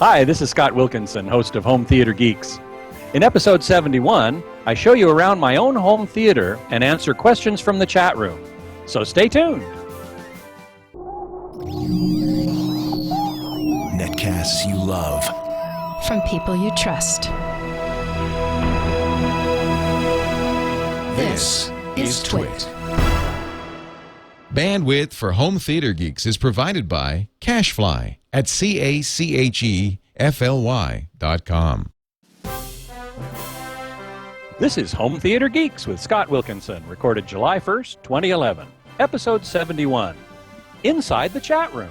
Hi, this is Scott Wilkinson, host of Home Theater Geeks. In episode 71, I show you around my own home theater and answer questions from the chat room. So stay tuned. Netcasts you love. From people you trust. This is Twit. Bandwidth for Home Theater Geeks is provided by Cachefly at CACHEFLY.com. This is Home Theater Geeks with Scott Wilkinson, recorded July 1st, 2011, episode 71, Inside the Chat Room.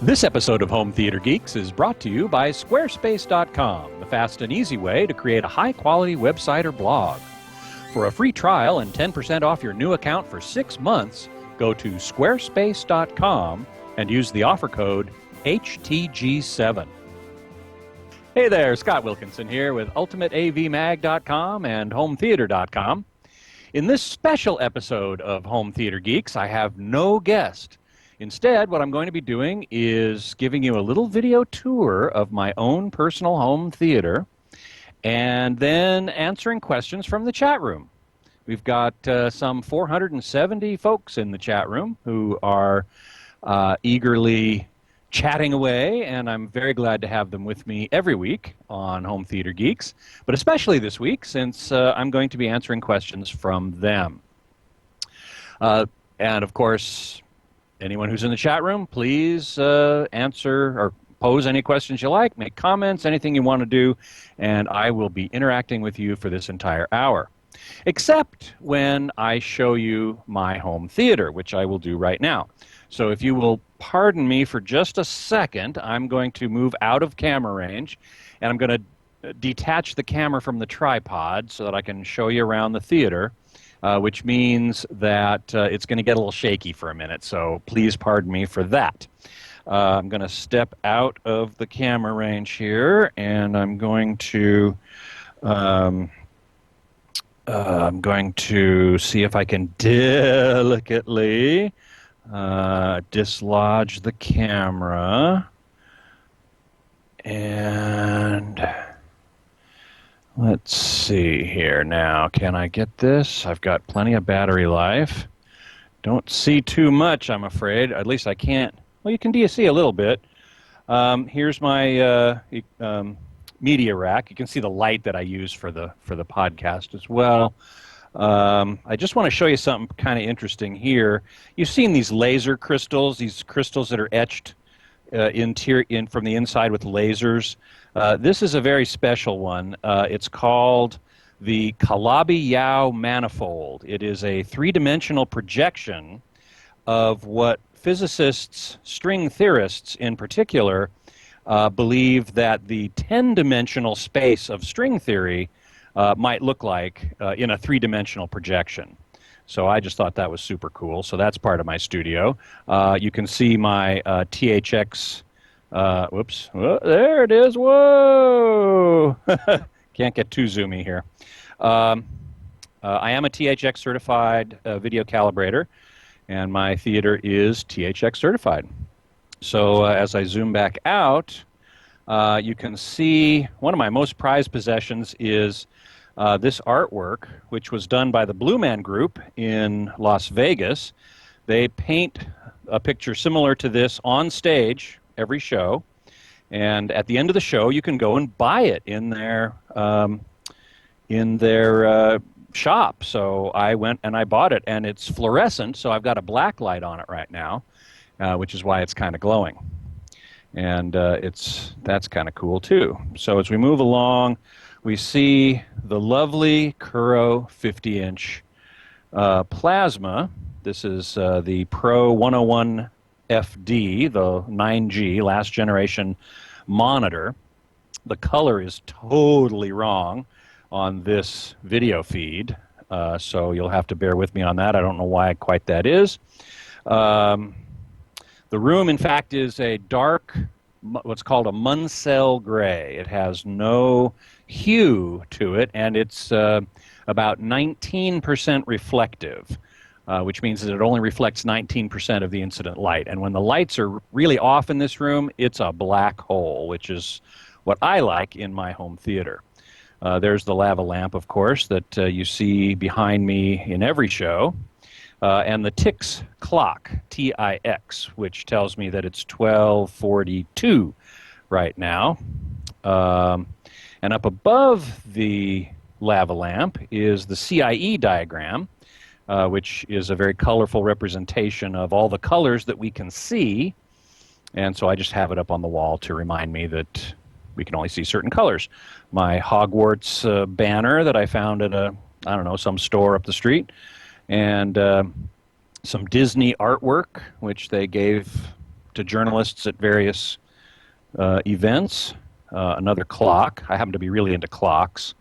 This episode of Home Theater Geeks is brought to you by Squarespace.com, the fast and easy way to create a high-quality website or blog. For a free trial and 10% off your new account for 6 months, go to Squarespace.com and use the offer code HTG7. Hey there, Scott Wilkinson here with UltimateAVMag.com and HomeTheater.com. In this special episode of Home Theater Geeks, I have no guest. Instead, what I'm going to be doing is giving you a little video tour of my own personal home theater and then answering questions from the chat room. We've got some 470 folks in the chat room who are eagerly chatting away, and I'm very glad to have them with me every week on Home Theater Geeks, but especially this week since I'm going to be answering questions from them. And of course, anyone who's in the chat room, please answer or pose any questions you like, make comments, anything you want to do, and I will be interacting with you for this entire hour. Except when I show you my home theater, which I will do right now. So if you will pardon me for just a second, I'm going to move out of camera range, and I'm going to detach the camera from the tripod so that I can show you around the theater, which means that it's going to get a little shaky for a minute, so please pardon me for that. I'm going to step out of the camera range here, and I'm going to see if I can delicately dislodge the camera. And let's see here now. Can I get this? I've got plenty of battery life. Don't see too much, I'm afraid. At least I can't. Well, you can see a little bit. Here's my media rack. You can see the light that I use for the podcast as well. I just want to show you something kind of interesting here. You've seen these laser crystals, these crystals that are etched from the inside with lasers. This is a very special one. It's called the Calabi-Yau manifold. It is a three-dimensional projection of what physicists, string theorists in particular, believe that the 10-dimensional space of string theory might look like in a three-dimensional projection. So I just thought that was super cool. So that's part of my studio. You can see my THX. Whoops. Whoa, there it is. Whoa! Can't get too zoomy here. I am a THX certified video calibrator, and my theater is THX certified. So as I zoom back out, you can see one of my most prized possessions is this artwork, which was done by the Blue Man Group in Las Vegas. They paint a picture similar to this on stage every show, and at the end of the show, you can go and buy it in their shop. So I went and I bought it, and it's fluorescent, so I've got a black light on it right now, which is why it's kind of glowing. And that's kind of cool too. So as we move along, we see the lovely Kuro 50-inch plasma. This is the Pro 101 FD, the 9G, last generation monitor. The color is totally wrong on this video feed, so you'll have to bear with me on that. I don't know why quite that is. The room, in fact, is a dark, what's called a Munsell gray. It has no hue to it, and it's about 19% reflective. which means that it only reflects 19% of the incident light. And when the lights are really off in this room, it's a black hole, which is what I like in my home theater. There's the lava lamp, of course, that you see behind me in every show, and the Tix clock, T-I-X, which tells me that it's 12:42 right now. And up above the lava lamp is the CIE diagram, which is a very colorful representation of all the colors that we can see. And so I just have it up on the wall to remind me that we can only see certain colors. My Hogwarts banner that I found at some store up the street, and some Disney artwork, which they gave to journalists at various events. Another clock. I happen to be really into clocks.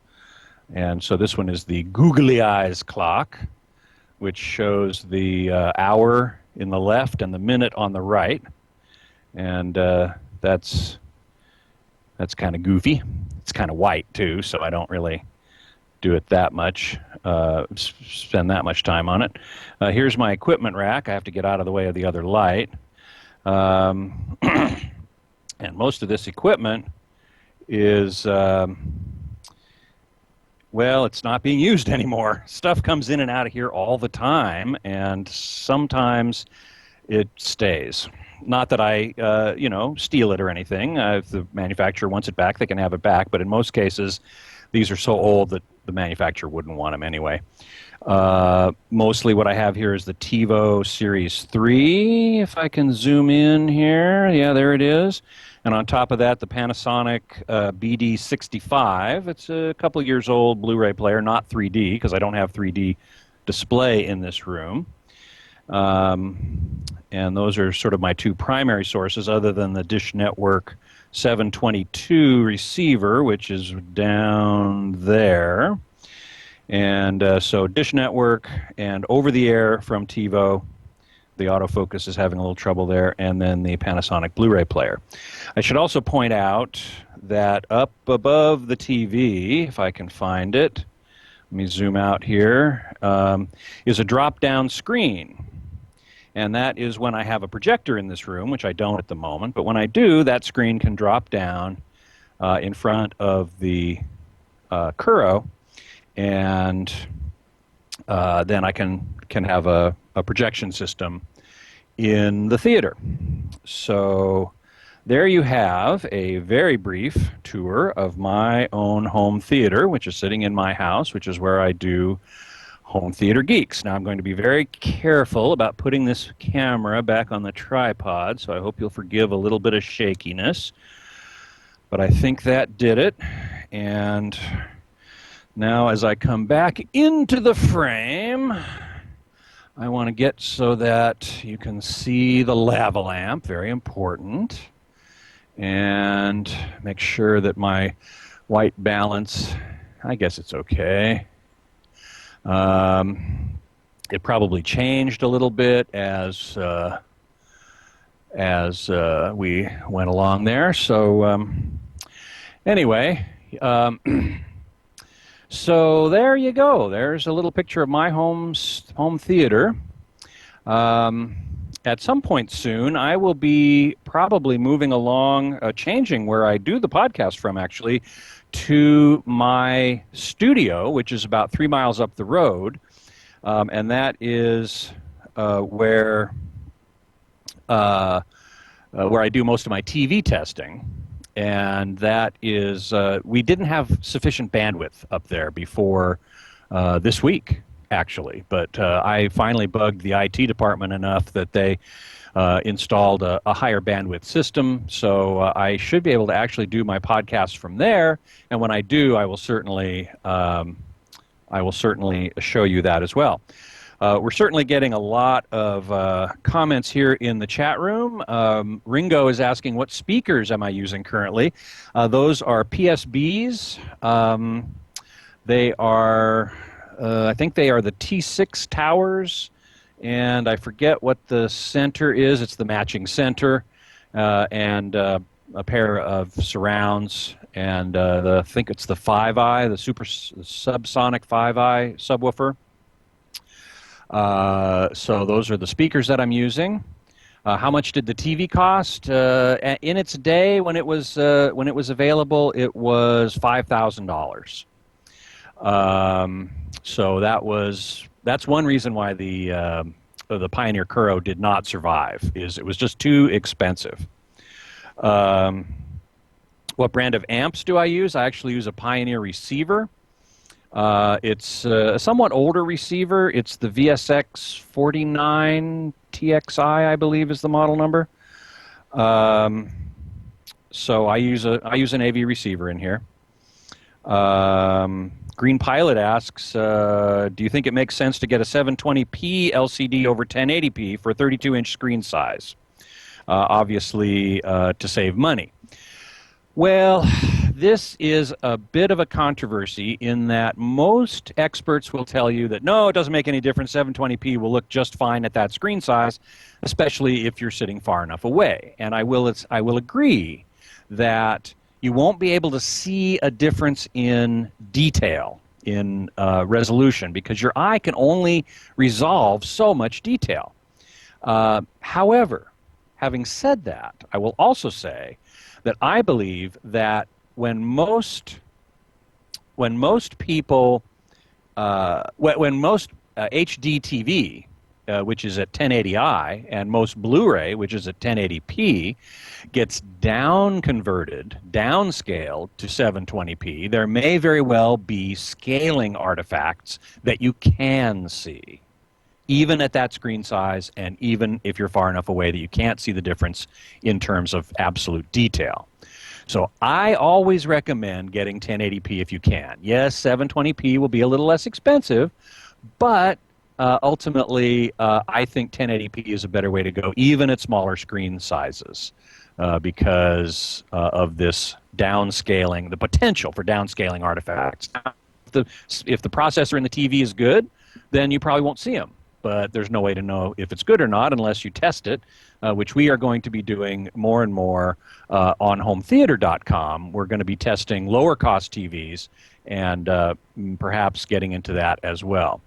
And so this one is the Googly Eyes clock, which shows the hour in the left and the minute on the right. And that's kind of goofy. It's kind of white, too, so I don't really do it that much, spend that much time on it. Here's my equipment rack. I have to get out of the way of the other light. And most of this equipment is, it's not being used anymore. Stuff comes in and out of here all the time, and sometimes it stays. Not that I, steal it or anything. If the manufacturer wants it back, they can have it back. But in most cases, these are so old that the manufacturer wouldn't want them anyway. Mostly what I have here is the TiVo Series 3, if I can zoom in here. Yeah, there it is. And on top of that, the Panasonic BD65. It's a couple years old Blu-ray player, not 3D, because I don't have 3D display in this room. And those are sort of my two primary sources, other than the Dish Network 722 receiver, which is down there. And so Dish Network and over-the-air from TiVo. The autofocus is having a little trouble there, and then the Panasonic Blu-ray player. I should also point out that up above the TV, if I can find it, let me zoom out here, is a drop-down screen. And that is when I have a projector in this room, which I don't at the moment. But when I do, that screen can drop down in front of the Kuro, and then I can have a projection system in the theater. So there you have a very brief tour of my own home theater, which is sitting in my house, which is where I do Home Theater Geeks. Now I'm going to be very careful about putting this camera back on the tripod, so I hope you'll forgive a little bit of shakiness. But I think that did it. And now as I come back into the frame, I want to get so that you can see the lava lamp, very important. And make sure that my white balance, I guess it's okay. It probably changed a little bit as we went along there. So anyway, so there you go. There's a little picture of my home theater. At some point soon, I will be probably moving along, changing where I do the podcast from, actually, to my studio, which is about 3 miles up the road, and that is where I do most of my TV testing. And that is, we didn't have sufficient bandwidth up there before this week, actually. But I finally bugged the IT department enough that they installed a higher bandwidth system. So I should be able to actually do my podcast from there. And when I do, I will certainly show you that as well. We're certainly getting a lot of comments here in the chat room. Ringo is asking, what speakers am I using currently? Those are PSBs. They are, I think they are the T6 towers, and I forget what the center is. It's the matching center, and a pair of surrounds, and I think it's the 5i, the subsonic 5i subwoofer. So those are the speakers that I'm using. How much did the TV cost? In its day, when it was available, it was $5,000. So that's one reason why the Pioneer Kuro did not survive. Is it was just too expensive. What brand of amps do I use? I actually use a Pioneer receiver. It's a somewhat older receiver. It's the VSX 49 TXI, I believe, is the model number. So I use an AV receiver in here. Green Pilot asks, do you think it makes sense to get a 720p LCD over 1080p for a 32-inch screen size? Obviously, to save money. Well, this is a bit of a controversy in that most experts will tell you that no, it doesn't make any difference. 720p will look just fine at that screen size, especially if you're sitting far enough away. And I will agree that you won't be able to see a difference in detail, in resolution, because your eye can only resolve so much detail. However, having said that, I will also say that I believe that when most people, when most HD TV, which is at 1080i, and most Blu-ray, which is at 1080p, gets downscaled to 720p, there may very well be scaling artifacts that you can see, even at that screen size, and even if you're far enough away that you can't see the difference in terms of absolute detail. So I always recommend getting 1080p if you can. Yes, 720p will be a little less expensive, but ultimately I think 1080p is a better way to go, even at smaller screen sizes, because of this downscaling, the potential for downscaling artifacts. If the processor in the TV is good, then you probably won't see them. But there's no way to know if it's good or not unless you test it, which we are going to be doing more and more on hometheater.com. We're going to be testing lower cost TVs and perhaps getting into that as well.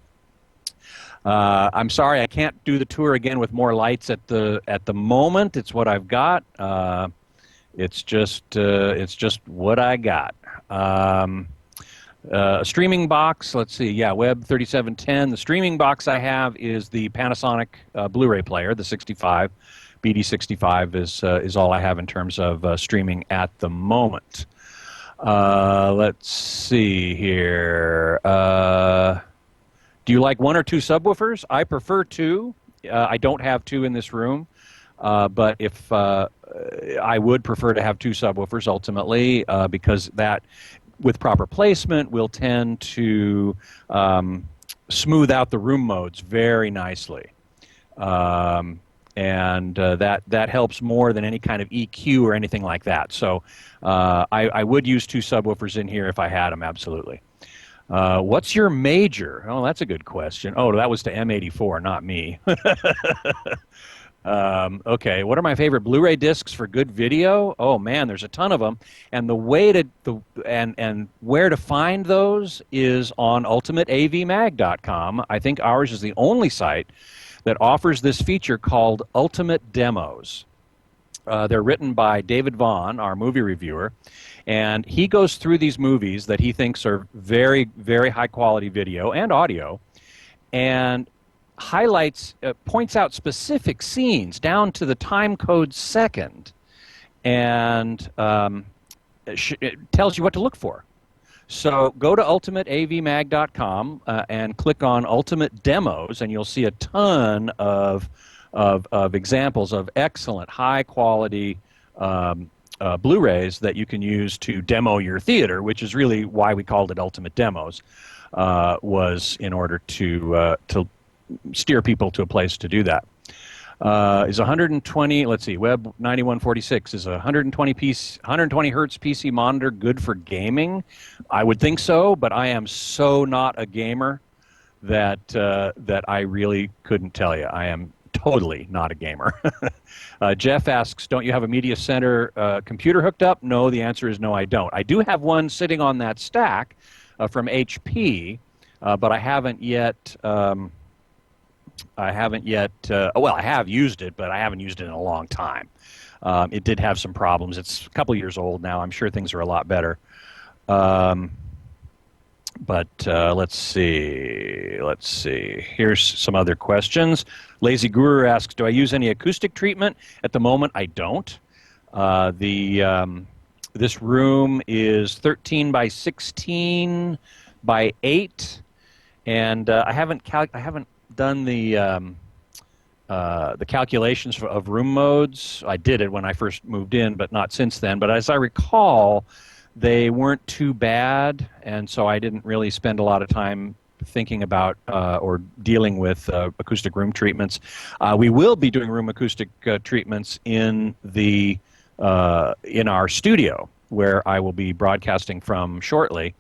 I'm sorry I can't do the tour again with more lights at the moment. It's what I've got. It's just what I got. A streaming box, let's see, yeah, Web 3710. The streaming box I have is the Panasonic Blu-ray player, the 65. BD65 is all I have in terms of streaming at the moment. Let's see here. Do you like one or two subwoofers? I prefer two. I don't have two in this room, but if I would prefer to have two subwoofers ultimately, because that, with proper placement, will tend to smooth out the room modes very nicely. And that helps more than any kind of EQ or anything like that. So I would use two subwoofers in here if I had them, absolutely. What's your major? Oh, that's a good question. Oh, that was to M84, not me. Okay, what are my favorite Blu-ray discs for good video? Oh man, there's a ton of them, and the way to and where to find those is on ultimateavmag.com. I think ours is the only site that offers this feature called Ultimate Demos. They're written by David Vaughn, our movie reviewer, and he goes through these movies that he thinks are very, very high quality video and audio, and highlights, points out specific scenes down to the time code second, and it tells you what to look for. So go to ultimateavmag.com and click on Ultimate Demos, and you'll see a ton of examples of excellent, high-quality Blu-rays that you can use to demo your theater, which is really why we called it Ultimate Demos, was in order to steer people to a place to do that. Is 120, let's see, Web 9146, is a 120 hertz PC monitor good for gaming? I would think so, but I am so not a gamer that I really couldn't tell you. I am totally not a gamer. Jeff asks, don't you have a media center computer hooked up? No, the answer is no, I don't. I do have one sitting on that stack from HP, but I haven't yet I haven't yet. Well, I have used it, but I haven't used it in a long time. It did have some problems. It's a couple years old now. I'm sure things are a lot better. Um, but let's see. Let's see. Here's some other questions. Lazy Guru asks, "Do I use any acoustic treatment?" At the moment, I don't. This room is 13 by 16 by 8, and I haven't done the calculations of room modes. I did it when I first moved in, but not since then. But as I recall, they weren't too bad, and so I didn't really spend a lot of time thinking about or dealing with acoustic room treatments. We will be doing room acoustic treatments in in our studio, where I will be broadcasting from shortly,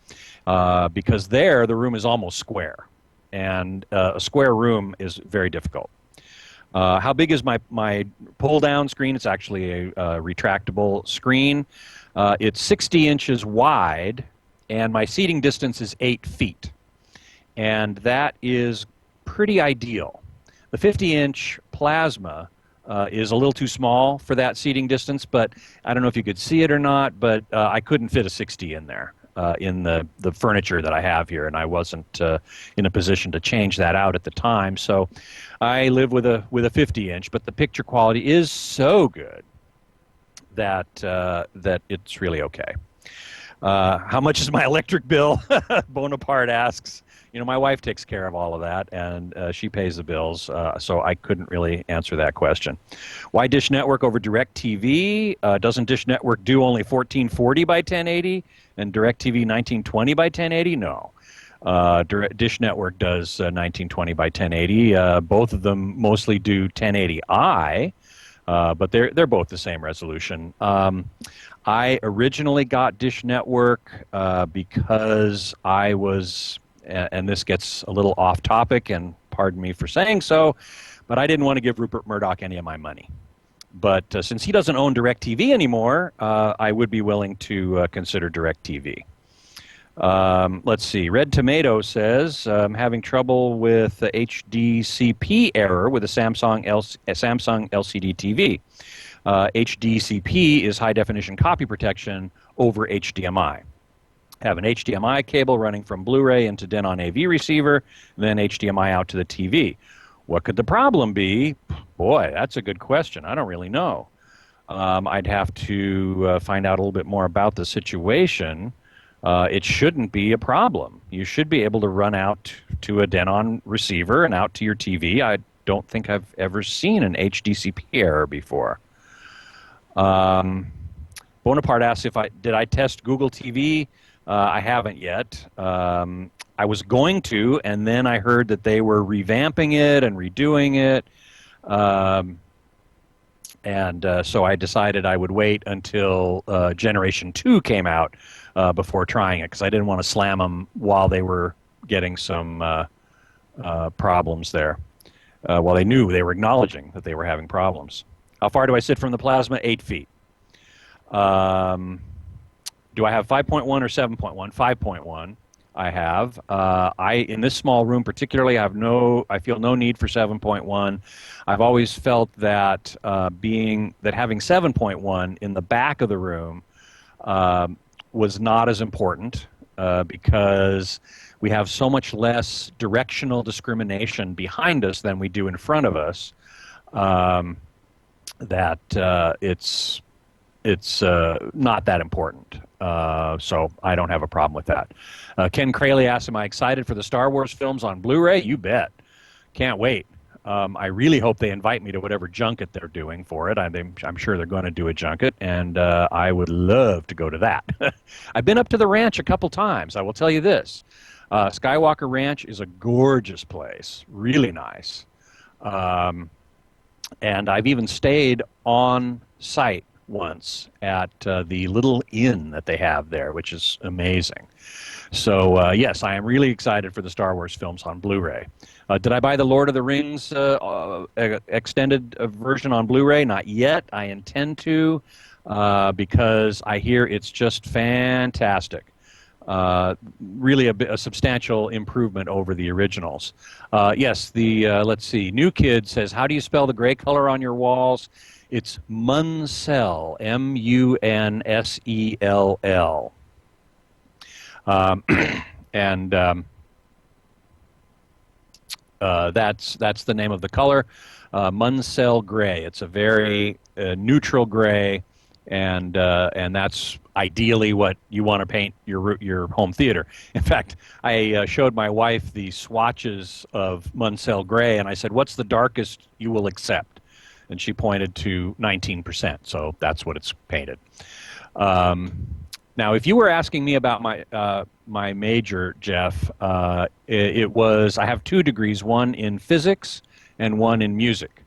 because there the room is almost square, and a square room is very difficult. How big is my pull-down screen? It's actually a retractable screen. It's 60 inches wide, and my seating distance is 8 feet. And that is pretty ideal. The 50-inch plasma is a little too small for that seating distance, but I don't know if you could see it or not, but I couldn't fit a 60 in there. In the furniture that I have here, and I wasn't in a position to change that out at the time. So I live with a 50-inch, but the picture quality is so good that that it's really okay. How much is my electric bill? Bonaparte asks. My wife takes care of all of that, and she pays the bills, so I couldn't really answer that question. Why Dish Network over DirecTV? Doesn't Dish Network do only 1440 by 1080 and DirecTV 1920 by 1080? No. Dish Network does 1920 by 1080. Both of them mostly do 1080i, but they're both the same resolution. I originally got Dish Network because I was, and this gets a little off topic, and pardon me for saying so, but I didn't want to give Rupert Murdoch any of my money. But since he doesn't own DirecTV anymore, I would be willing to consider DirecTV. Let's see. Red Tomato says, I'm having trouble with the HDCP error with a Samsung LCD TV. HDCP is high definition copy protection over HDMI. Have an HDMI cable running from Blu-ray into Denon AV receiver, then HDMI out to the TV. What could the problem be? Boy, that's a good question. I don't really know. I'd have to find out a little bit more about the situation. It shouldn't be a problem. You should be able to run out to a Denon receiver and out to your TV. I don't think I've ever seen an HDCP error before. Bonaparte asks did I test Google TV? I haven't yet. I was going to, and then I heard that they were revamping it and redoing it. So I decided I would wait until Generation 2 came out before trying it, because I didn't want to slam them while they were getting some problems there. While they were acknowledging that they were having problems. How far do I sit from the plasma? 8 feet. Do I have 5.1 or 7.1? 5.1. I have. In this small room particularly, I feel no need for 7.1. I've always felt that having 7.1 in the back of the room was not as important because we have so much less directional discrimination behind us than we do in front of us, that it's not that important. So I don't have a problem with that. Ken Crayley asks, am I excited for the Star Wars films on Blu-ray? You bet. Can't wait. I really hope they invite me to whatever junket they're doing for it. I'm sure they're going to do a junket, and I would love to go to that. I've been up to the ranch a couple times. I will tell you this. Skywalker Ranch is a gorgeous place, really nice. And I've even stayed on site once at the little inn that they have there, which is amazing. So, yes, I am really excited for the Star Wars films on Blu-ray. Did I buy the Lord of the Rings extended version on Blu-ray? Not yet. I intend to because I hear it's just fantastic. Really a substantial improvement over the originals. Yes, let's see. New Kid says, how do you spell the gray color on your walls? It's Munsell, Munsell. Um, and that's the name of the color, Munsell gray. It's a very neutral gray, and that's ideally what you want to paint your home theater. In fact, I showed my wife the swatches of Munsell gray, and I said, "What's the darkest you will accept?" And she pointed to 19%. So that's what it's painted. Now, if you were asking me about my major, Jeff, it was, I have 2 degrees, one in physics and one in music.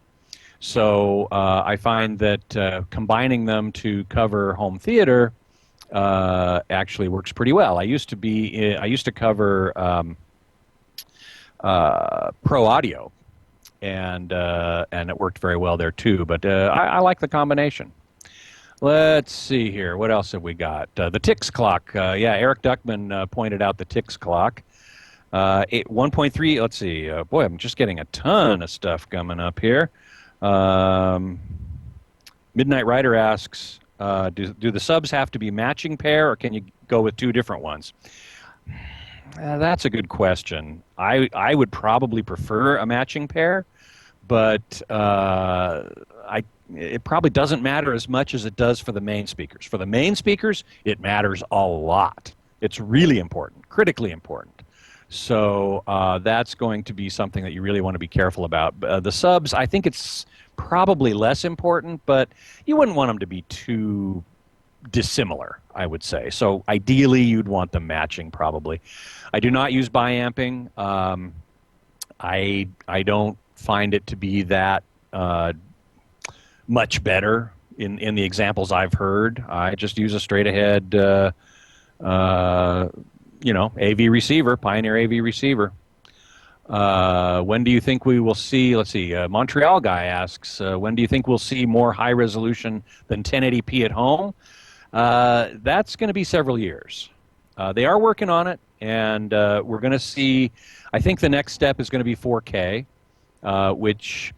So I find that combining them to cover home theater actually works pretty well. I used to cover pro audio, and it worked very well there too. But I like the combination. Let's see here. What else have we got? The Tix clock. Yeah, Eric Duckman pointed out the Tix clock. 1.3. Let's see. Boy, I'm just getting a ton of stuff coming up here. Midnight Rider asks, do the subs have to be matching pair, or can you go with 2 different ones? That's a good question. I would probably prefer a matching pair, but it probably doesn't matter as much as it does for the main speakers. For the main speakers, it matters a lot. It's really important, critically important. So that's going to be something that you really want to be careful about. The subs, I think it's probably less important, but you wouldn't want them to be too dissimilar, I would say. So ideally, you'd want them matching probably. I do not use biamping. I don't find it to be that much better in the examples I've heard. I just use a straight ahead AV receiver, Pioneer AV receiver. When do you think we will see, let's see, Montreal guy asks, when do you think we'll see more high resolution than 1080p at home? That's going to be several years. They are working on it, and we're going to see, I think the next step is going to be 4K, which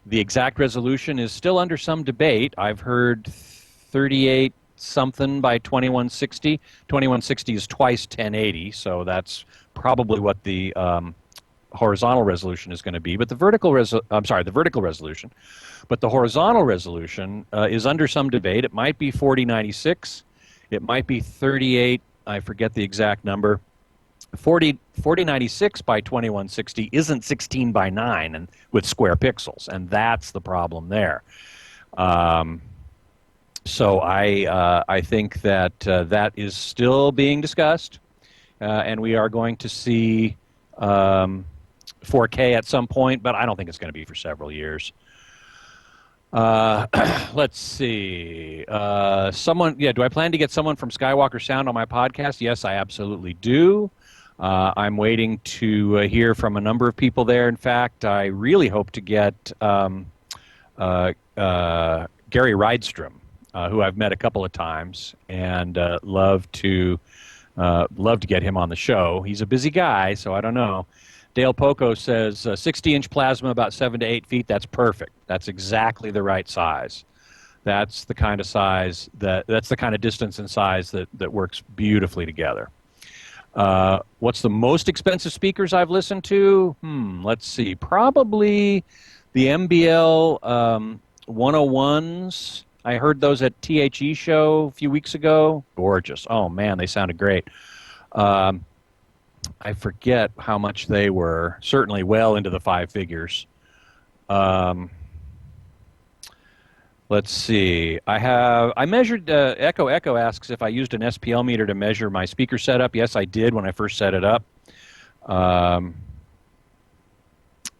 the exact resolution is still under some debate. I've heard 38 something by 2160. 2160 is twice 1080, so that's probably what the horizontal resolution is going to be. But the vertical resolution. But the horizontal resolution is under some debate. It might be 4096. It might be 38. I forget the exact number. 4096 by 2160 isn't 16 by 9 and with square pixels, and that's the problem there. So I think that that is still being discussed, and we are going to see 4K at some point, but I don't think it's going to be for several years. Let's see. Do I plan to get someone from Skywalker Sound on my podcast? Yes, I absolutely do. I'm waiting to hear from a number of people there. In fact, I really hope to get Gary Rydstrom, who I've met a couple of times, and love to get him on the show. He's a busy guy, so I don't know. Dale Poco says 60-inch plasma, about 7 to 8 feet. That's perfect. That's exactly the right size. That's the kind of size that's the kind of distance and size that works beautifully together. What's the most expensive speakers I've listened to? Let's see. Probably the MBL 101s. I heard those at THE show a few weeks ago. Gorgeous. Oh, man, they sounded great. I forget how much they were. Certainly well into the 5 figures. Let's see. I measured, Echo asks if I used an SPL meter to measure my speaker setup. Yes, I did when I first set it up.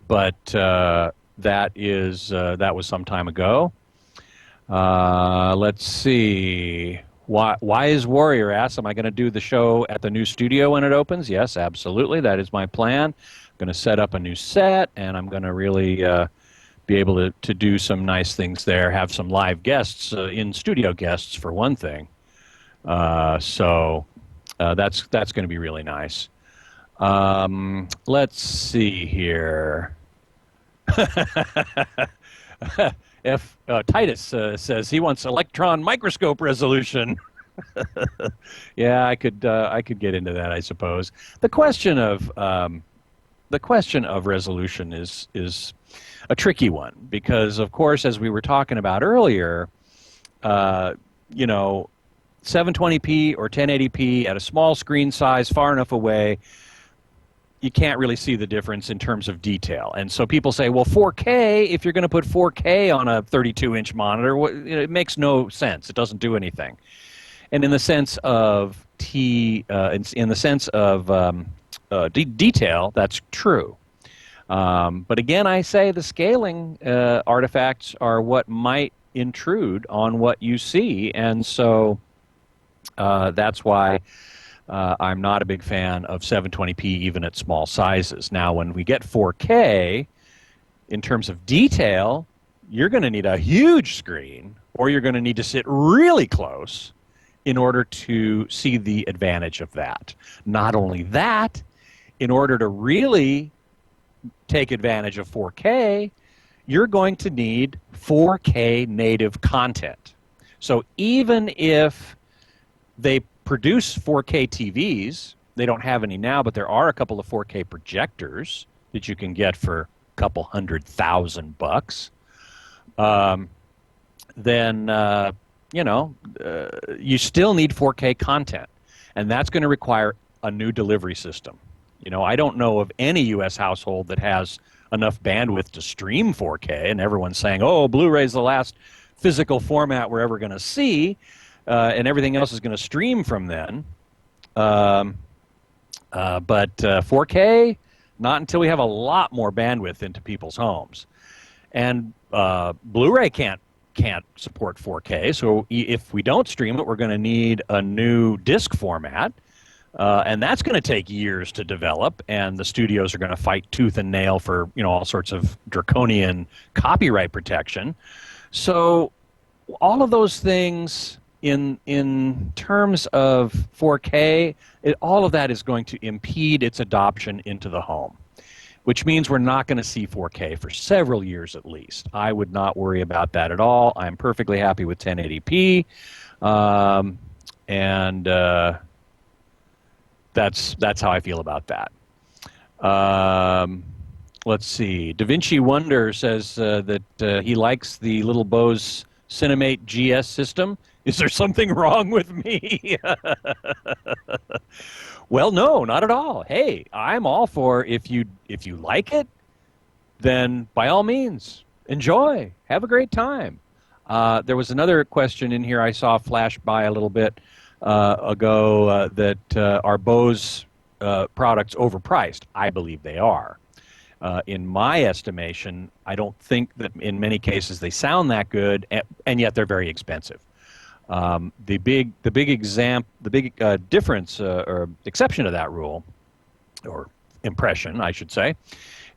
But that was some time ago. Let's see. Wise Warrior asks, am I going to do the show at the new studio when it opens? Yes, absolutely. That is my plan. I'm going to set up a new set, and I'm going to really be able to do some nice things there, have some live guests, in-studio guests for one thing. So That's going to be really nice. Let's see here. If Titus says he wants electron microscope resolution. Yeah, I could get into that, I suppose. The question of resolution is a tricky one because, of course, as we were talking about earlier, you know, 720p or 1080p at a small screen size, far enough away, you can't really see the difference in terms of detail. And so people say, well, 4K, if you're going to put 4K on a 32-inch monitor, it makes no sense. It doesn't do anything. And in the sense of detail, that's true. But again, I say the scaling artifacts are what might intrude on what you see, and so that's why I'm not a big fan of 720p even at small sizes. Now, when we get 4K, in terms of detail, you're going to need a huge screen, or you're going to need to sit really close in order to see the advantage of that. Not only that, in order to really take advantage of 4K, you're going to need 4K native content. So even if they produce 4K TVs, they don't have any now, but there are a couple of 4K projectors that you can get for a couple $100,000. Then you still need 4K content, and that's going to require a new delivery system. You know, I don't know of any U.S. household that has enough bandwidth to stream 4K, and everyone's saying, oh, Blu-ray's the last physical format we're ever going to see, and everything else is going to stream from then. But 4K, not until we have a lot more bandwidth into people's homes. And Blu-ray can't support 4K, so if we don't stream it, we're going to need a new disc format, and that's going to take years to develop, and the studios are going to fight tooth and nail for all sorts of draconian copyright protection. So all of those things in terms of 4K, all of that is going to impede its adoption into the home, which means we're not going to see 4K for several years at least. I would not worry about that at all. I'm perfectly happy with 1080p, and that's how I feel about that. Let's see. Da Vinci Wonder says that he likes the little Bose Cinemate GS system. Is there something wrong with me? Well, no, not at all. Hey, I'm all for if you like it, then by all means, enjoy. Have a great time. There was another question in here I saw flash by a little bit ago that are Bose products overpriced? I believe they are. In my estimation, I don't think that in many cases they sound that good, and yet they're very expensive. The big difference or exception to that rule, or impression, I should say,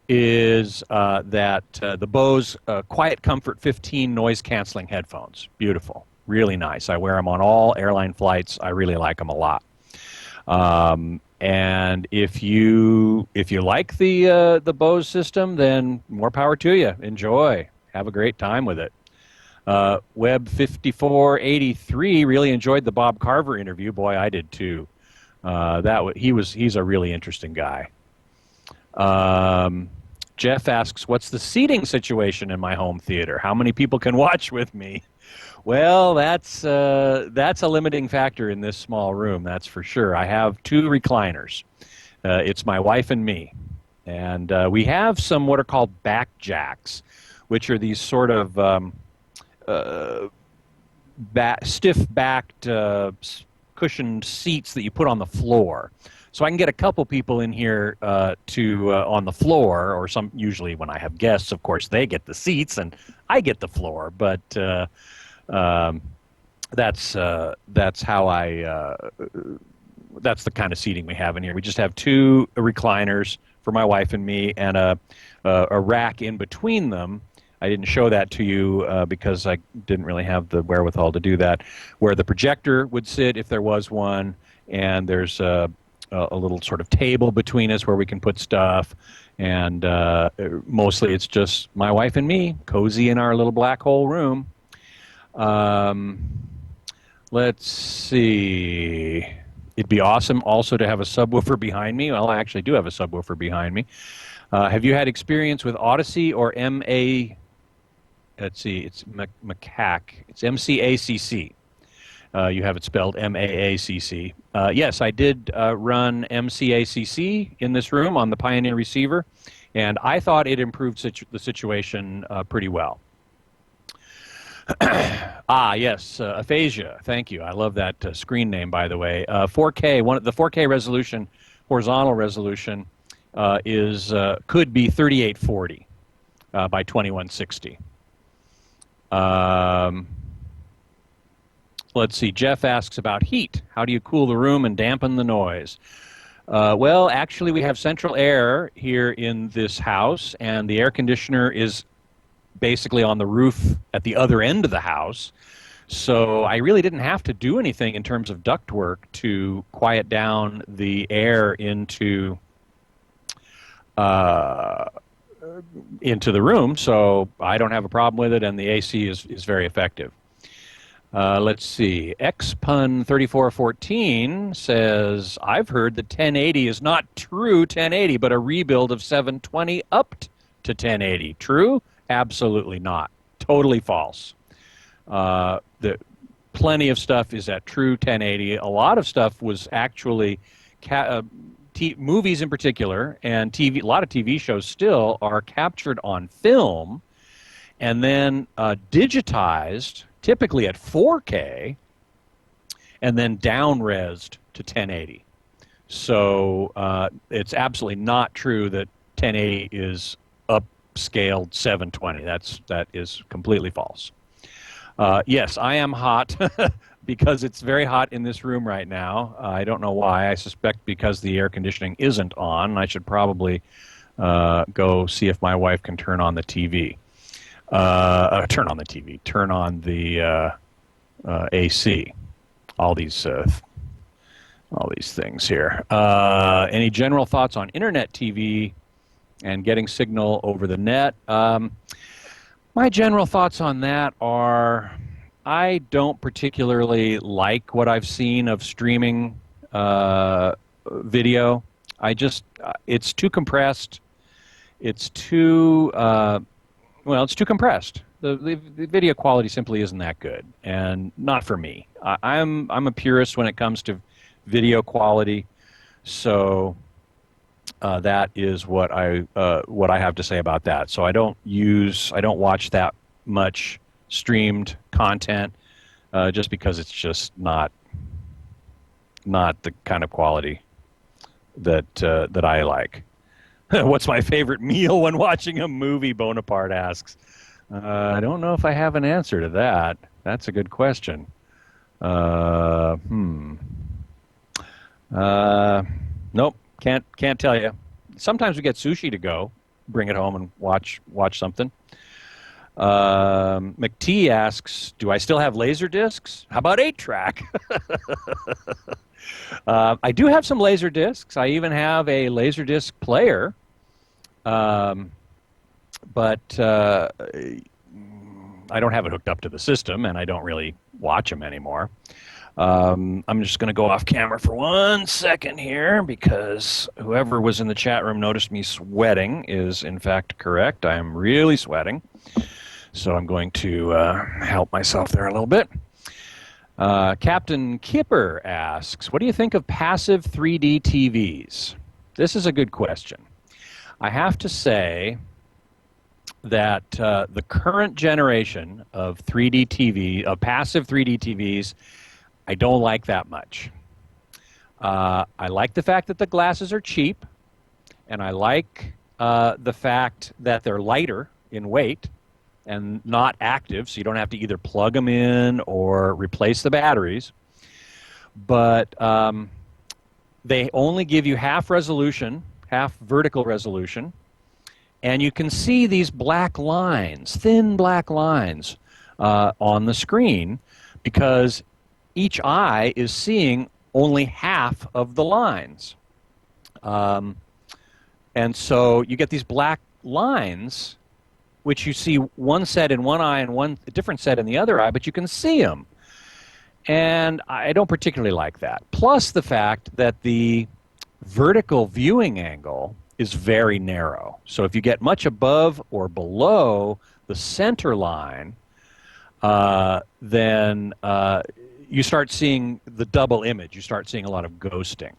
is that the Bose Quiet Comfort 15 noise canceling headphones. Beautiful, really nice. I wear them on all airline flights. I really like them a lot. And if you like the Bose system, then more power to you. Enjoy. Have a great time with it. Web5483 really enjoyed the Bob Carver interview. Boy, I did too. He's a really interesting guy. Jeff asks, what's the seating situation in my home theater? How many people can watch with me? Well, that's a limiting factor in this small room, that's for sure. I have 2 recliners. It's my wife and me. And we have some what are called back jacks, which are these sort of stiff-backed cushioned seats that you put on the floor. So I can get a couple people in here on the floor, or usually when I have guests, of course, they get the seats and I get the floor. But that's the kind of seating we have in here. We just have 2 recliners for my wife and me, and a rack in between them. I didn't show that to you because I didn't really have the wherewithal to do that, where the projector would sit if there was one, and there's a little sort of table between us where we can put stuff. And mostly it's just my wife and me, cozy in our little black hole room. Let's see. It'd be awesome also to have a subwoofer behind me. Well, I actually do have a subwoofer behind me. Have you had experience with Odyssey or MA? Let's see, it's Macac. It's MCACC. You have it spelled MAACC. Yes, I did run MCACC in this room on the Pioneer receiver, and I thought it improved the situation pretty well. Yes, aphasia. Thank you. I love that screen name, by the way. 4K. The 4K resolution, horizontal resolution, could be 3840 by 2160. Let's see. Jeff asks about heat. How do you cool the room and dampen the noise? Well, actually, we have central air here in this house, and the air conditioner is basically on the roof at the other end of the house. So I really didn't have to do anything in terms of ductwork to quiet down the air into the room. So I don't have a problem with it, and the AC is very effective. Let's see. Xpun3414 says, I've heard that 1080 is not true 1080, but a rebuild of 720 upped to 1080. True? Absolutely not. Totally false. Plenty of stuff is at true 1080. A lot of stuff was actually, movies in particular, and TV. A lot of TV shows still are captured on film and then digitized, typically at 4K, and then down-resed to 1080. So it's absolutely not true that 1080 is upscaled 720. That is completely false. Yes, I am hot because it's very hot in this room right now. I don't know why. I suspect because the air conditioning isn't on. I should probably go see if my wife can turn on the TV. Turn on the AC. All these things here. Any general thoughts on internet TV and getting signal over the net? My general thoughts on that are, I don't particularly like what I've seen of streaming video. It's too compressed. It's too compressed. The video quality simply isn't that good, and not for me. I'm a purist when it comes to video quality, so that is what I have to say about that. So I don't watch that much streamed content just because it's just not the kind of quality that I like. What's my favorite meal when watching a movie? Bonaparte asks. I don't know if I have an answer to that. That's a good question. Nope, can't tell you. Sometimes we get sushi to go, bring it home and watch something. McT asks, do I still have laser discs? How about 8-track? I do have some laser discs. I even have a laser disc player, but I don't have it hooked up to the system, and I don't really watch them anymore. I'm just going to go off camera for 1 second here because whoever was in the chat room noticed me sweating is in fact correct. I am really sweating. So I'm going to help myself there a little bit. Captain Kipper asks, what do you think of passive 3D TVs? This is a good question. I have to say that the current generation of 3D TV, of passive 3D TVs, I don't like that much. I like the fact that the glasses are cheap, and I like the fact that they're lighter in weight and not active, so you don't have to either plug them in or replace the batteries. But they only give you half resolution, half vertical resolution, and you can see these black lines, thin black lines on the screen because each eye is seeing only half of the lines. And so you get these black lines, which you see one set in one eye and one different set in the other eye, but you can see them. And I don't particularly like that. Plus the fact that the vertical viewing angle is very narrow. So if you get much above or below the center line, then you start seeing the double image. You start seeing a lot of ghosting.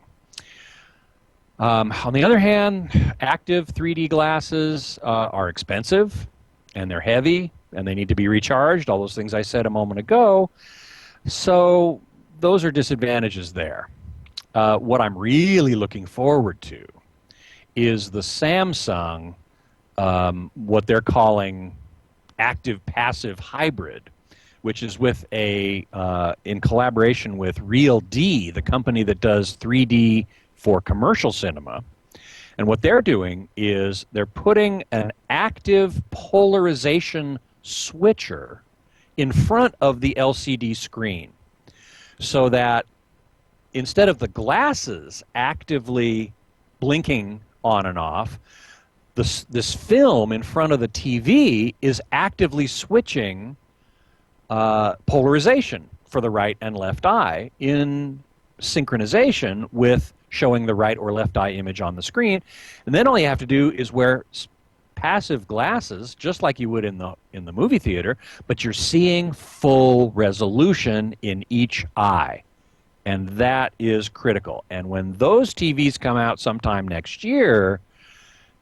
On the other hand, active 3D glasses are expensive, and they're heavy, and they need to be recharged, all those things I said a moment ago. So those are disadvantages there. What I'm really looking forward to is the Samsung, what they're calling active-passive hybrid, which is with in collaboration with Real D, the company that does 3D for commercial cinema. And what they're doing is they're putting an active polarization switcher in front of the LCD screen, so that instead of the glasses actively blinking on and off, this film in front of the TV is actively switching polarization for the right and left eye in synchronization with showing the right or left eye image on the screen. And then all you have to do is wear passive glasses, just like you would in the movie theater, but you're seeing full resolution in each eye. And that is critical. And when those TVs come out sometime next year,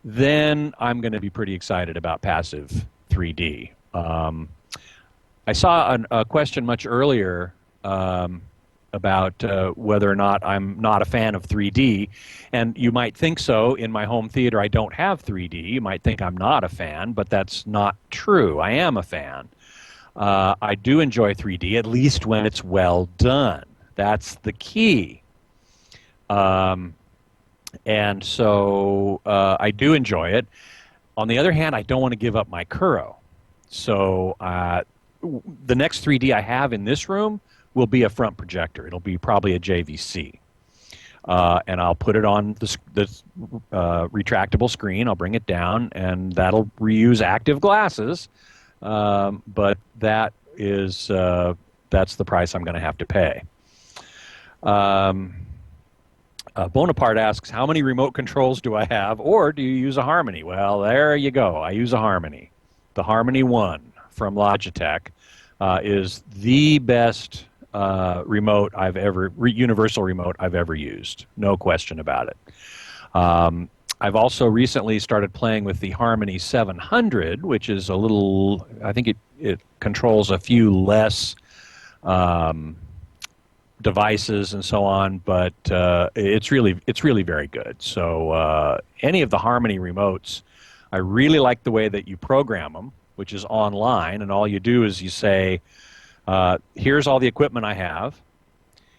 then I'm going to be pretty excited about passive 3D. I saw a question much earlier about whether or not I'm not a fan of 3D. And you might think so. In my home theater, I don't have 3D. You might think I'm not a fan, but that's not true. I am a fan. I do enjoy 3D, at least when it's well done. That's the key. And so I do enjoy it. On the other hand, I don't want to give up my Kuro. So the next 3D I have in this room will be a front projector. It'll be probably a JVC. And I'll put it on this retractable screen. I'll bring it down, and that'll reuse active glasses. But that is that's the price I'm going to have to pay. Bonaparte asks, how many remote controls do I have, or do you use a Harmony? Well, there you go. I use a Harmony. The Harmony 1 from Logitech is the best remote universal remote I've ever used. No question about it. I've also recently started playing with the Harmony 700, which is a little, I think it controls a few less devices and so on, but it's really very good. So any of the Harmony remotes, I really like the way that you program them, which is online, and all you do is you say, here's all the equipment I have,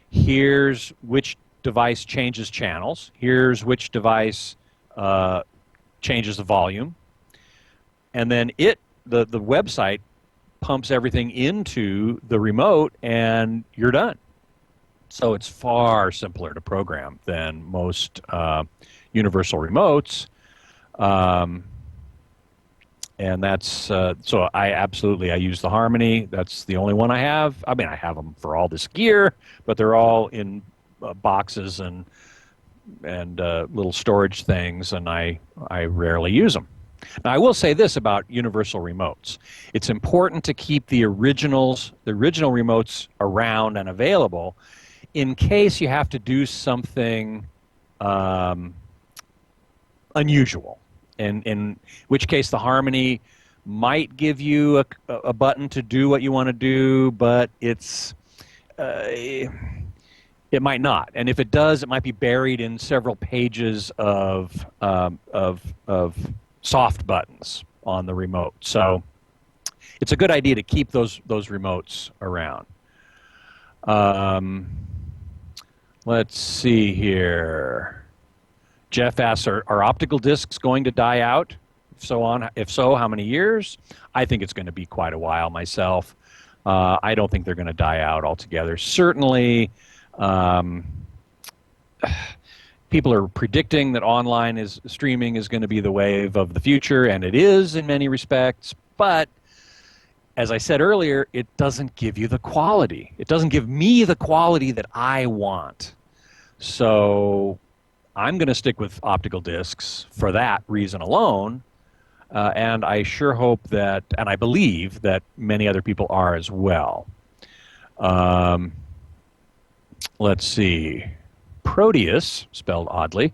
here's which device changes channels, here's which device changes the volume, and then the website pumps everything into the remote, and you're done. So it's far simpler to program than most universal remotes. And that's, so I use the Harmony. That's the only one I have. I mean, I have them for all this gear, but they're all in boxes and little storage things, and I rarely use them. Now, I will say this about universal remotes. It's important to keep the original remotes around and available in case you have to do something unusual. In which case the Harmony might give you a button to do what you want to do, but it might not. And if it does, it might be buried in several pages of soft buttons on the remote. So it's a good idea to keep those remotes around. Let's see here. Jeff asks, are optical discs going to die out? If so, how many years? I think it's going to be quite a while myself. I don't think they're going to die out altogether. Certainly, Um, People are predicting that online streaming is going to be the wave of the future, and it is in many respects. But as I said earlier, it doesn't give you the quality. It doesn't give me the quality that I want. So I'm going to stick with optical discs for that reason alone. And I sure hope that, and I believe that many other people are as well. Let's see. Proteus, spelled oddly.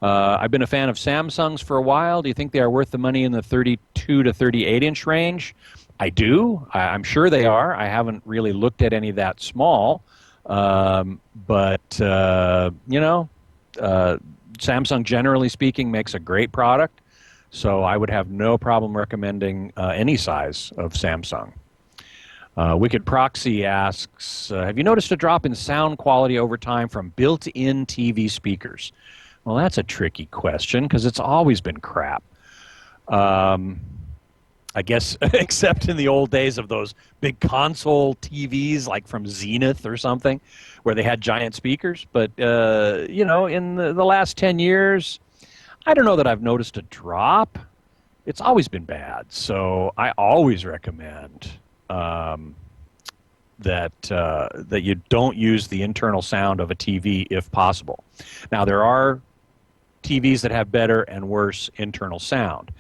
I've been a fan of Samsungs for a while. Do you think they are worth the money in the 32 to 38 inch range? I do. I'm sure they are. I haven't really looked at any that small. But Samsung, generally speaking, makes a great product. So I would have no problem recommending any size of Samsung. Wicked Proxy asks, have you noticed a drop in sound quality over time from built-in TV speakers? Well, that's a tricky question because it's always been crap. I guess except in the old days of those big console TVs like from Zenith or something where they had giant speakers. But, in the last 10 years, I don't know that I've noticed a drop. It's always been bad. So I always recommend that you don't use the internal sound of a TV if possible. Now, there are TVs that have better and worse internal sound.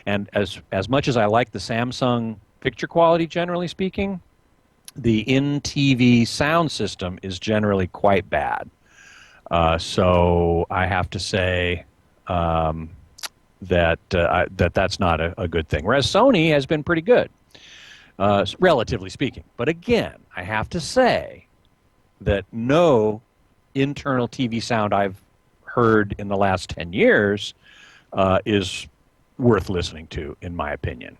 And as much as I like the Samsung picture quality, generally speaking, the in-TV sound system is generally quite bad. So I have to say that's not a good thing. Whereas Sony has been pretty good. Relatively speaking. But again, I have to say that no internal TV sound I've heard in the last 10 years is worth listening to, in my opinion.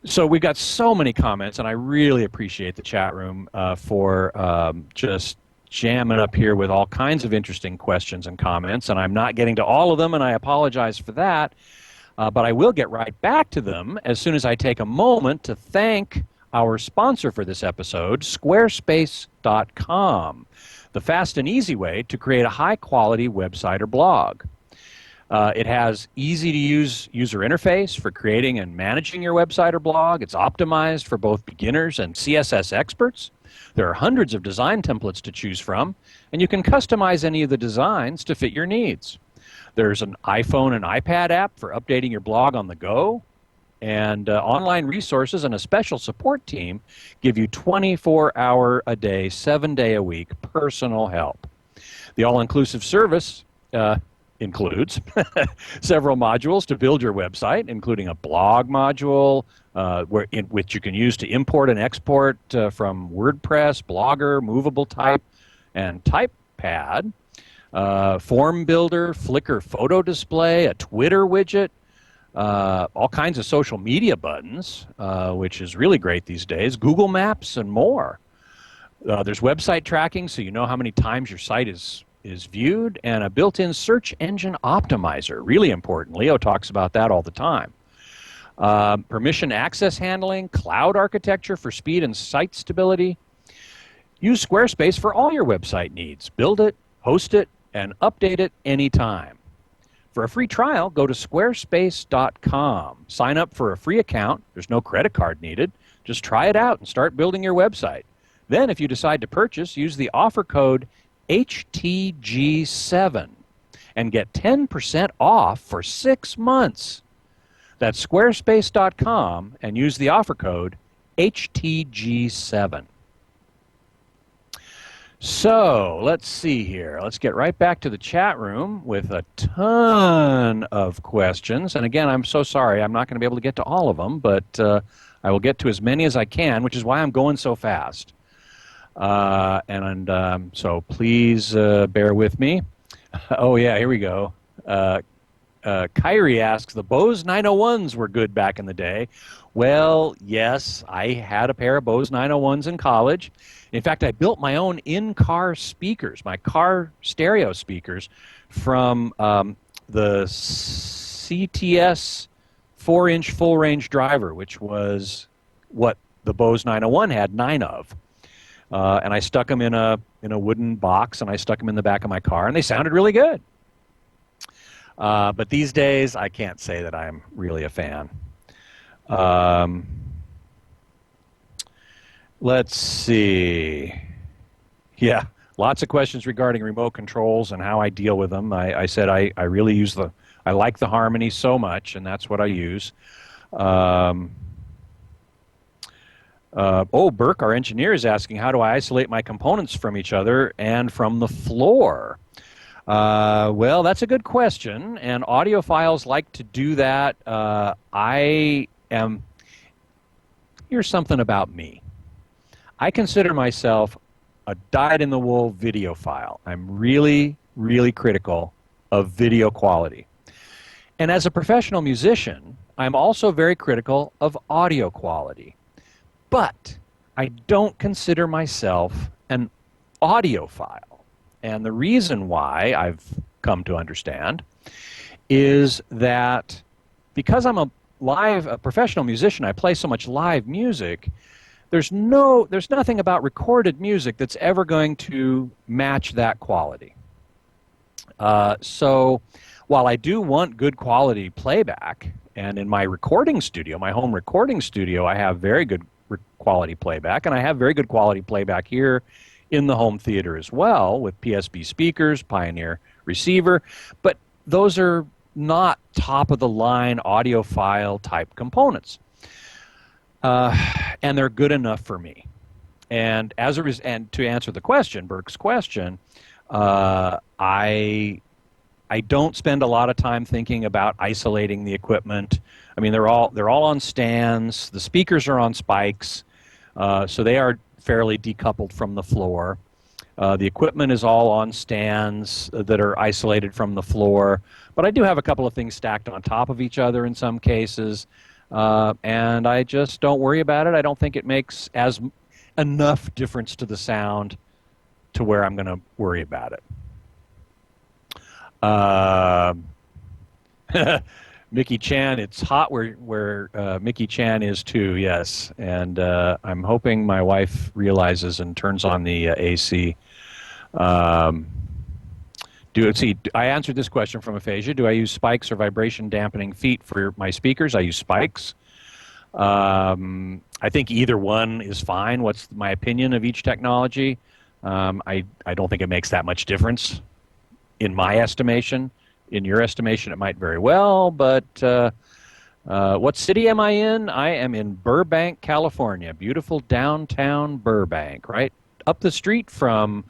So we've got so many comments, and I really appreciate the chat room for just jamming up here with all kinds of interesting questions and comments, and I'm not getting to all of them, and I apologize for that. But I will get right back to them as soon as I take a moment to thank our sponsor for this episode, Squarespace.com, the fast and easy way to create a high-quality website or blog. It has easy-to-use user interface for creating and managing your website or blog. It's optimized for both beginners and CSS experts. There are hundreds of design templates to choose from, and you can customize any of the designs to fit your needs. There's an iPhone and iPad app for updating your blog on the go, and online resources and a special support team give you 24-hour-a-day, 7-day-a-week personal help. The all-inclusive service includes several modules to build your website, including a blog module, which you can use to import and export from WordPress, Blogger, Movable Type, and TypePad. Form builder, Flickr photo display, a Twitter widget, all kinds of social media buttons, which is really great these days, Google Maps, and more. There's website tracking, so you know how many times your site is viewed, and a built-in search engine optimizer. Really important. Leo talks about that all the time. Permission access handling, cloud architecture for speed and site stability. Use Squarespace for all your website needs. Build it, host it, and update it anytime. For a free trial, go to squarespace.com. Sign up for a free account. There's no credit card needed. Just try it out and start building your website. Then, if you decide to purchase, use the offer code HTG7 and get 10% off for 6 months. That's squarespace.com and use the offer code HTG7. So, let's see here. Let's get right back to the chat room with a ton of questions. And again, I'm so sorry. I'm not going to be able to get to all of them, but I will get to as many as I can, which is why I'm going so fast. So please bear with me. Oh, yeah, here we go. Kyrie asks, the Bose 901s were good back in the day. Well, yes, I had a pair of Bose 901s in college. In fact, I built my own in-car speakers, my car stereo speakers, from the CTS 4-inch full-range driver, which was what the Bose 901 had 9 of. and I stuck them in a wooden box, and I stuck them in the back of my car, and they sounded really good. But these days, I can't say that I'm really a fan. Let's see. Yeah, lots of questions regarding remote controls and how I deal with them. I said I really use I like the Harmony so much, and that's what I use. Burke, our engineer, is asking, how do I isolate my components from each other and from the floor? Well, that's a good question, and audiophiles like to do that. Here's something about me. I consider myself a dyed-in-the-wool videophile. I'm really, really critical of video quality. And as a professional musician, I'm also very critical of audio quality. But I don't consider myself an audiophile. And the reason why I've come to understand is that because I'm a professional musician, I play so much live music, there's nothing about recorded music that's ever going to match that quality. So while I do want good quality playback, and in my recording studio, my home recording studio, I have very good quality playback, and I have very good quality playback here in the home theater as well with PSB speakers, Pioneer receiver, but those are not top-of-the-line audiophile type components. And they're good enough for me. And and to answer the question, Burke's question, I don't spend a lot of time thinking about isolating the equipment. I mean, they're all on stands. The speakers are on spikes, so they are fairly decoupled from the floor. The equipment is all on stands that are isolated from the floor. But I do have a couple of things stacked on top of each other in some cases. And I just don't worry about it. I don't think it makes enough difference to the sound to where I'm going to worry about it. Mickey Chan, it's hot where Mickey Chan is too, yes. And I'm hoping my wife realizes and turns on the AC. I answered this question from Aphasia. Do I use spikes or vibration dampening feet for my speakers? I use spikes. I think either one is fine. What's my opinion of each technology? I don't think it makes that much difference in my estimation. In your estimation, it might very well, but what city am I in? I am in Burbank, California. Beautiful downtown Burbank, right up the street from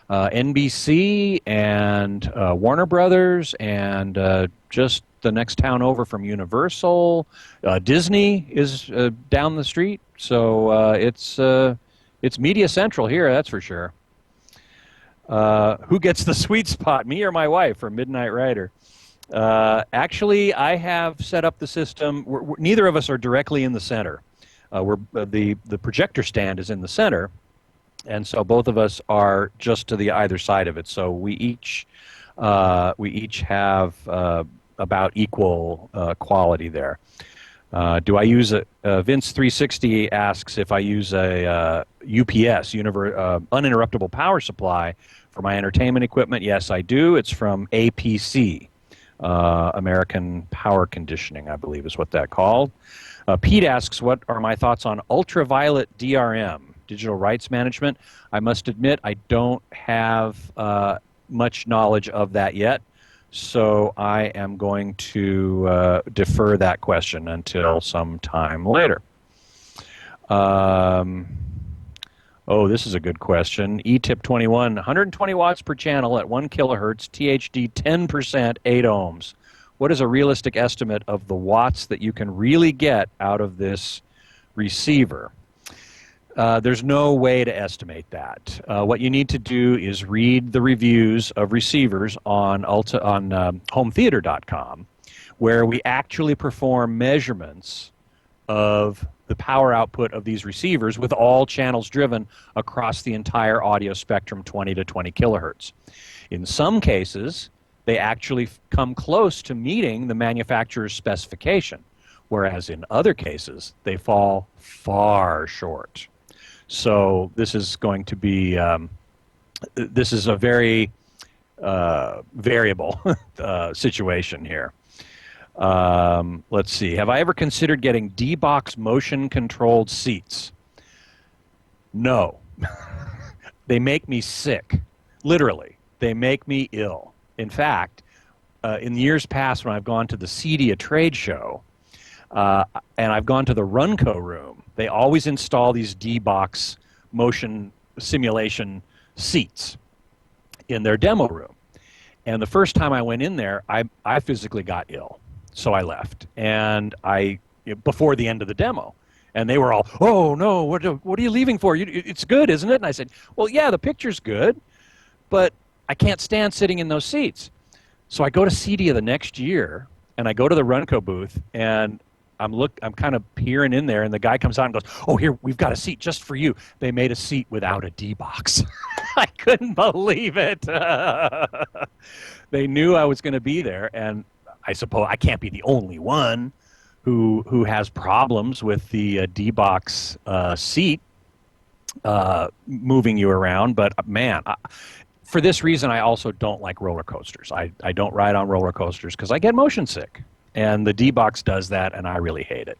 NBC and Warner Brothers, and just the next town over from Universal. Disney is down the street, so it's media central here, that's for sure. Who gets the sweet spot, me or my wife, for Midnight Rider? Actually, I have set up the system. Neither of us are directly in the center. The projector stand is in the center, and so both of us are just to the either side of it. So we each have about equal quality there. Do I use Vince 360 asks if I use a UPS, uninterruptible power supply, for my entertainment equipment. Yes, I do. It's from APC, American Power Conditioning, I believe is what that called. Pete asks, what are my thoughts on ultraviolet DRM, digital rights management? I must admit I don't have much knowledge of that yet. So I am going to defer that question until some time later. This is a good question. ETIP 21, 120 watts per channel at 1 kilohertz, THD 10%, 8 ohms. What is a realistic estimate of the watts that you can really get out of this receiver? There's no way to estimate that. What you need to do is read the reviews of receivers on hometheater.com, where we actually perform measurements of the power output of these receivers with all channels driven across the entire audio spectrum, 20 to 20 kilohertz. In some cases, they actually come close to meeting the manufacturer's specification, whereas in other cases, they fall far short. So this is going to be this is a very variable situation here. Let's see. Have I ever considered getting D-Box motion-controlled seats? No. They make me sick. Literally. They make me ill. In fact, in years past when I've gone to the CEDIA trade show, and I've gone to the Runco room, they always install these D-Box motion simulation seats in their demo room. And the first time I went in there, I physically got ill. So I left, and before the end of the demo, and they were all, "Oh no, what are you leaving for? It's good, isn't it?" And I said, "Well, yeah, the picture's good, but I can't stand sitting in those seats." So I go to CEDIA the next year, and I go to the Runco booth, and I'm kind of peering in there, and the guy comes out and goes, "Oh, here, we've got a seat just for you." They made a seat without a D-Box. I couldn't believe it. They knew I was going to be there, and I suppose I can't be the only one who has problems with the D-Box seat moving you around. But man, for this reason, I also don't like roller coasters. I don't ride on roller coasters because I get motion sick, and the D-Box does that, and I really hate it.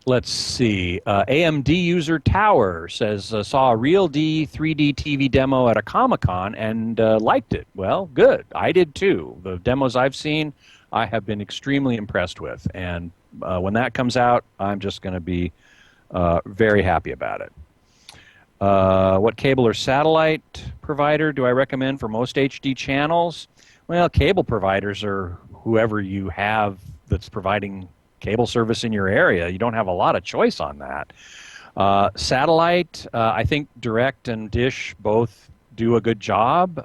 Let's see. AMD user Tower says, saw a Real D 3D TV demo at a Comic-Con and liked it. Well, good. I did too. The demos I've seen, I have been extremely impressed with. And when that comes out, I'm just going to be very happy about it. What cable or satellite provider do I recommend for most HD channels? Well, cable providers are whoever you have that's providing cable service in your area. You don't have a lot of choice on that. Satellite, I think Direct and Dish both do a good job.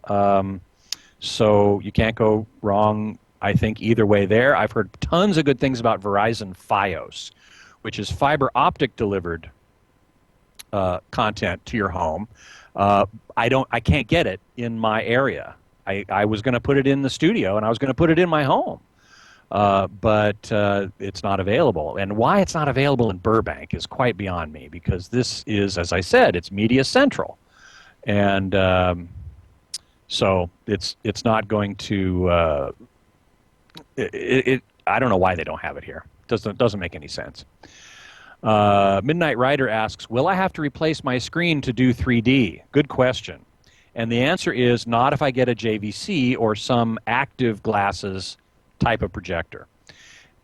So you can't go wrong, I think, either way there. I've heard tons of good things about Verizon Fios, which is fiber optic delivered content to your home. I can't get it in my area. I was going to put it in the studio, and I was going to put it in my home. But it's not available. And why it's not available in Burbank is quite beyond me, because this is, as I said, it's Media Central. And so it's not going to, I don't know why they don't have it here. Doesn't make any sense. Midnight Rider asks, will I have to replace my screen to do 3D? Good question. And the answer is not if I get a JVC or some active glasses type of projector.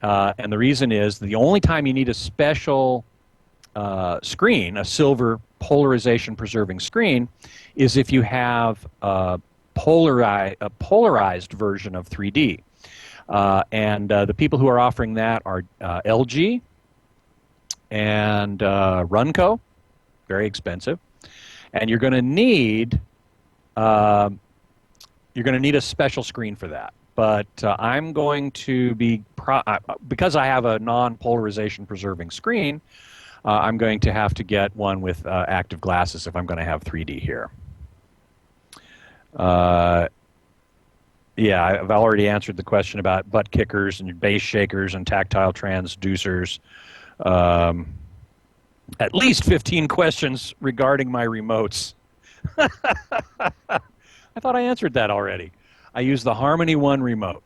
And the reason is the only time you need a special screen, a silver polarization preserving screen, is if you have a polarized version of 3D. And the people who are offering that are LG and Runco, very expensive. And you're going to need a special screen for that. But I'm going to be, because I have a non-polarization preserving screen, I'm going to have to get one with active glasses if I'm going to have 3D here. Yeah, I've already answered the question about butt kickers and base shakers and tactile transducers. At least 15 questions regarding my remotes. I thought I answered that already. I use the Harmony One remote.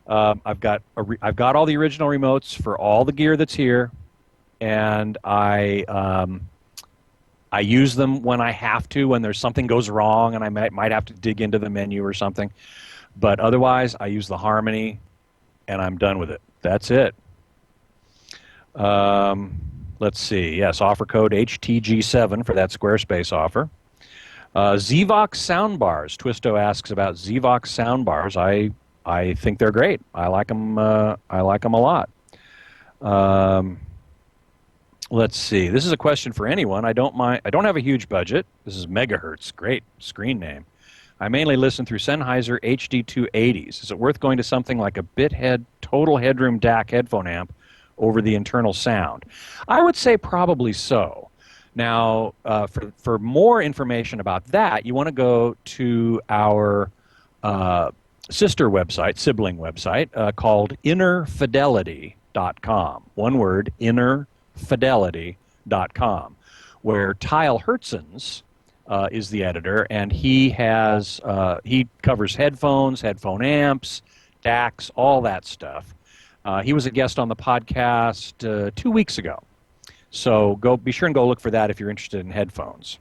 I've got all the original remotes for all the gear that's here, and I use them when I have to, when there's something goes wrong and I might have to dig into the menu or something. But otherwise, I use the Harmony, and I'm done with it. That's it. Let's see. Yes, offer code HTG7 for that Squarespace offer. Zvox soundbars. Twisto asks about Zvox soundbars. I think they're great. I like them. I like them a lot. Let's see. This is a question for anyone. I don't have a huge budget. This is Megahertz. Great screen name. I mainly listen through Sennheiser HD280s. Is it worth going to something like a Bithead Total Headroom DAC headphone amp over the internal sound? I would say probably so. Now, for more information about that, you want to go to our sibling website called innerfidelity.com. One word, innerfidelity.com. Squarespace.com, where Tyle Hertzens is the editor, and he covers headphones, headphone amps, DACs, all that stuff. He was a guest on the podcast 2 weeks ago. So be sure and go look for that if you're interested in headphones.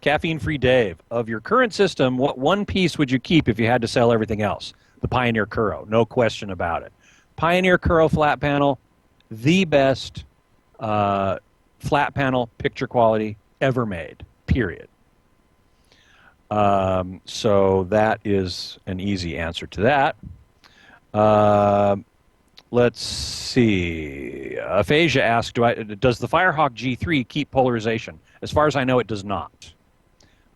Caffeine-free Dave, of your current system, what one piece would you keep if you had to sell everything else? The Pioneer Kuro, no question about it. Pioneer Kuro flat panel, the best flat panel picture quality ever made, period. So that is an easy answer to that. Let's see. Aphasia asked, does the Firehawk G3 keep polarization? As far as I know, it does not.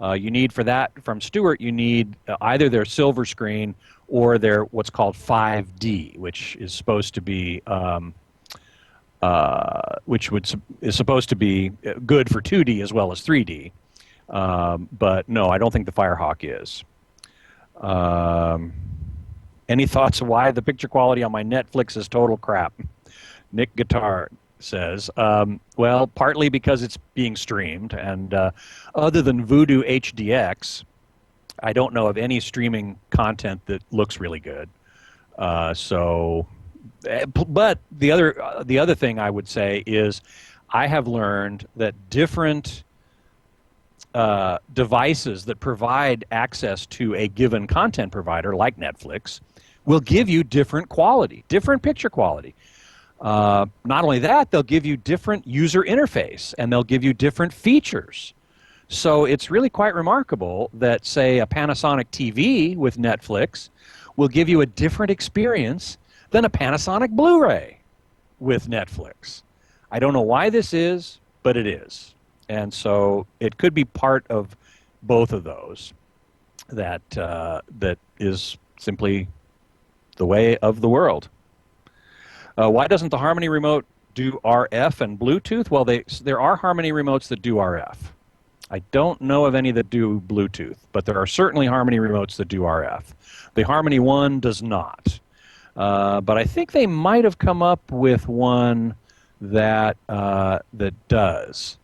You need for that, from Stewart, you need either their silver screen or their what's called 5D, which is supposed to be is supposed to be good for 2D as well as 3D. But no, I don't think the Firehawk is. Any thoughts of why the picture quality on my Netflix is total crap? Nick Guitar says, well, partly because it's being streamed, and other than Voodoo HDX, I don't know of any streaming content that looks really good. But the other thing I would say is I have learned that different devices that provide access to a given content provider, like Netflix, will give you different quality, different picture quality. Not only that, they'll give you different user interface, and they'll give you different features. So it's really quite remarkable that, say, a Panasonic TV with Netflix will give you a different experience than a Panasonic Blu-ray with Netflix. I don't know why this is, but it is. And so it could be part of both of those that is simply the way of the world. Why doesn't the Harmony remote do RF and Bluetooth? Well, there are Harmony remotes that do RF. I don't know of any that do Bluetooth, but there are certainly Harmony remotes that do RF. The Harmony One does not. But I think they might have come up with one that does.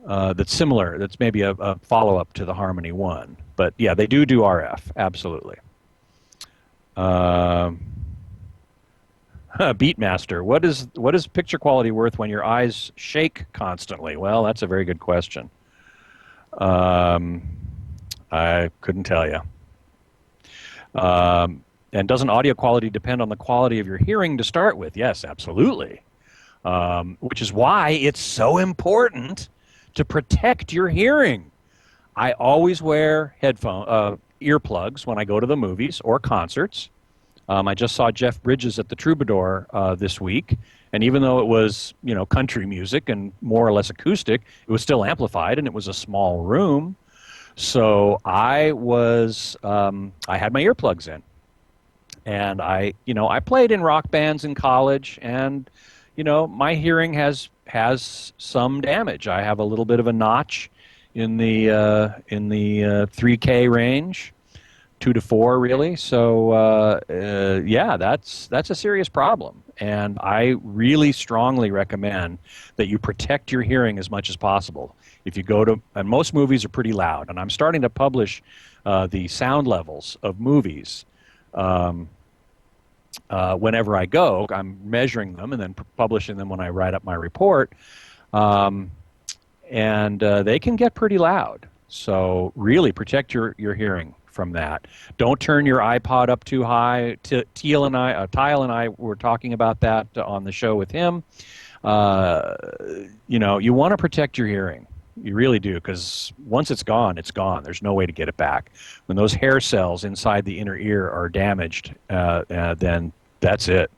That's similar. That's maybe a follow-up to the Harmony One. But yeah, they do RF, absolutely. Beatmaster, what is picture quality worth when your eyes shake constantly? Well, that's a very good question. I couldn't tell you. And doesn't audio quality depend on the quality of your hearing to start with? Yes, absolutely. Which is why it's so important to protect your hearing. I always wear earplugs when I go to the movies or concerts. I just saw Jeff Bridges at the Troubadour this week, and even though it was, country music and more or less acoustic, it was still amplified, and it was a small room. So I had my earplugs in, and I played in rock bands in college, and my hearing has some damage. I have a little bit of a notch in the 3K range. 2 to 4, really. So yeah, that's a serious problem, and I really strongly recommend that you protect your hearing as much as possible. If you go to, and most movies are pretty loud, and I'm starting to publish the sound levels of movies whenever I go. I'm measuring them and then publishing them when I write up my report, and they can get pretty loud. So really protect your hearing from that. Don't turn your iPod up too high. Tyle and I were talking about that on the show with him. You want to protect your hearing. You really do, because once it's gone, it's gone. There's no way to get it back. When those hair cells inside the inner ear are damaged, then that's it.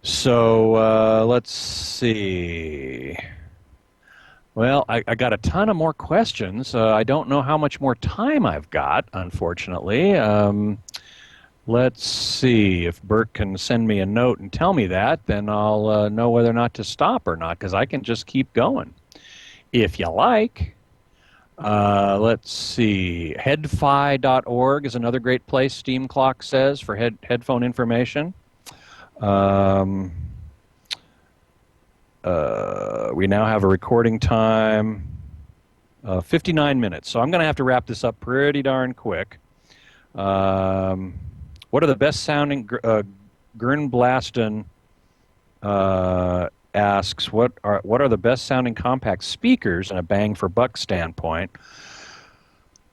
So let's see. Well, I got a ton of more questions. I don't know how much more time I've got, unfortunately. Let's see. If Bert can send me a note and tell me that, then I'll know whether or not to stop or not, because I can just keep going if you like. Let's see. Headfi.org is another great place, Steam Clock says, for headphone information. We now have a recording time of 59 minutes, so I'm going to have to wrap this up pretty darn quick. What are the best sounding? Gernblaston asks, what are the best sounding compact speakers in a bang for buck standpoint?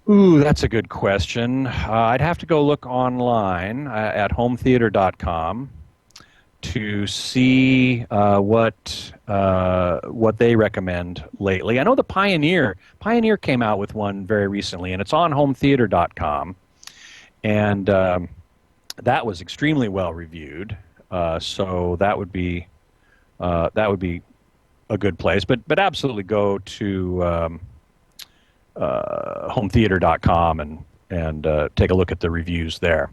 Ooh, that's a good question. I'd have to go look online at hometheater.com to see what they recommend lately. I know the Pioneer came out with one very recently, and it's on hometheater.com, and that was extremely well reviewed. So that would be a good place. But absolutely go to hometheater.com and take a look at the reviews there.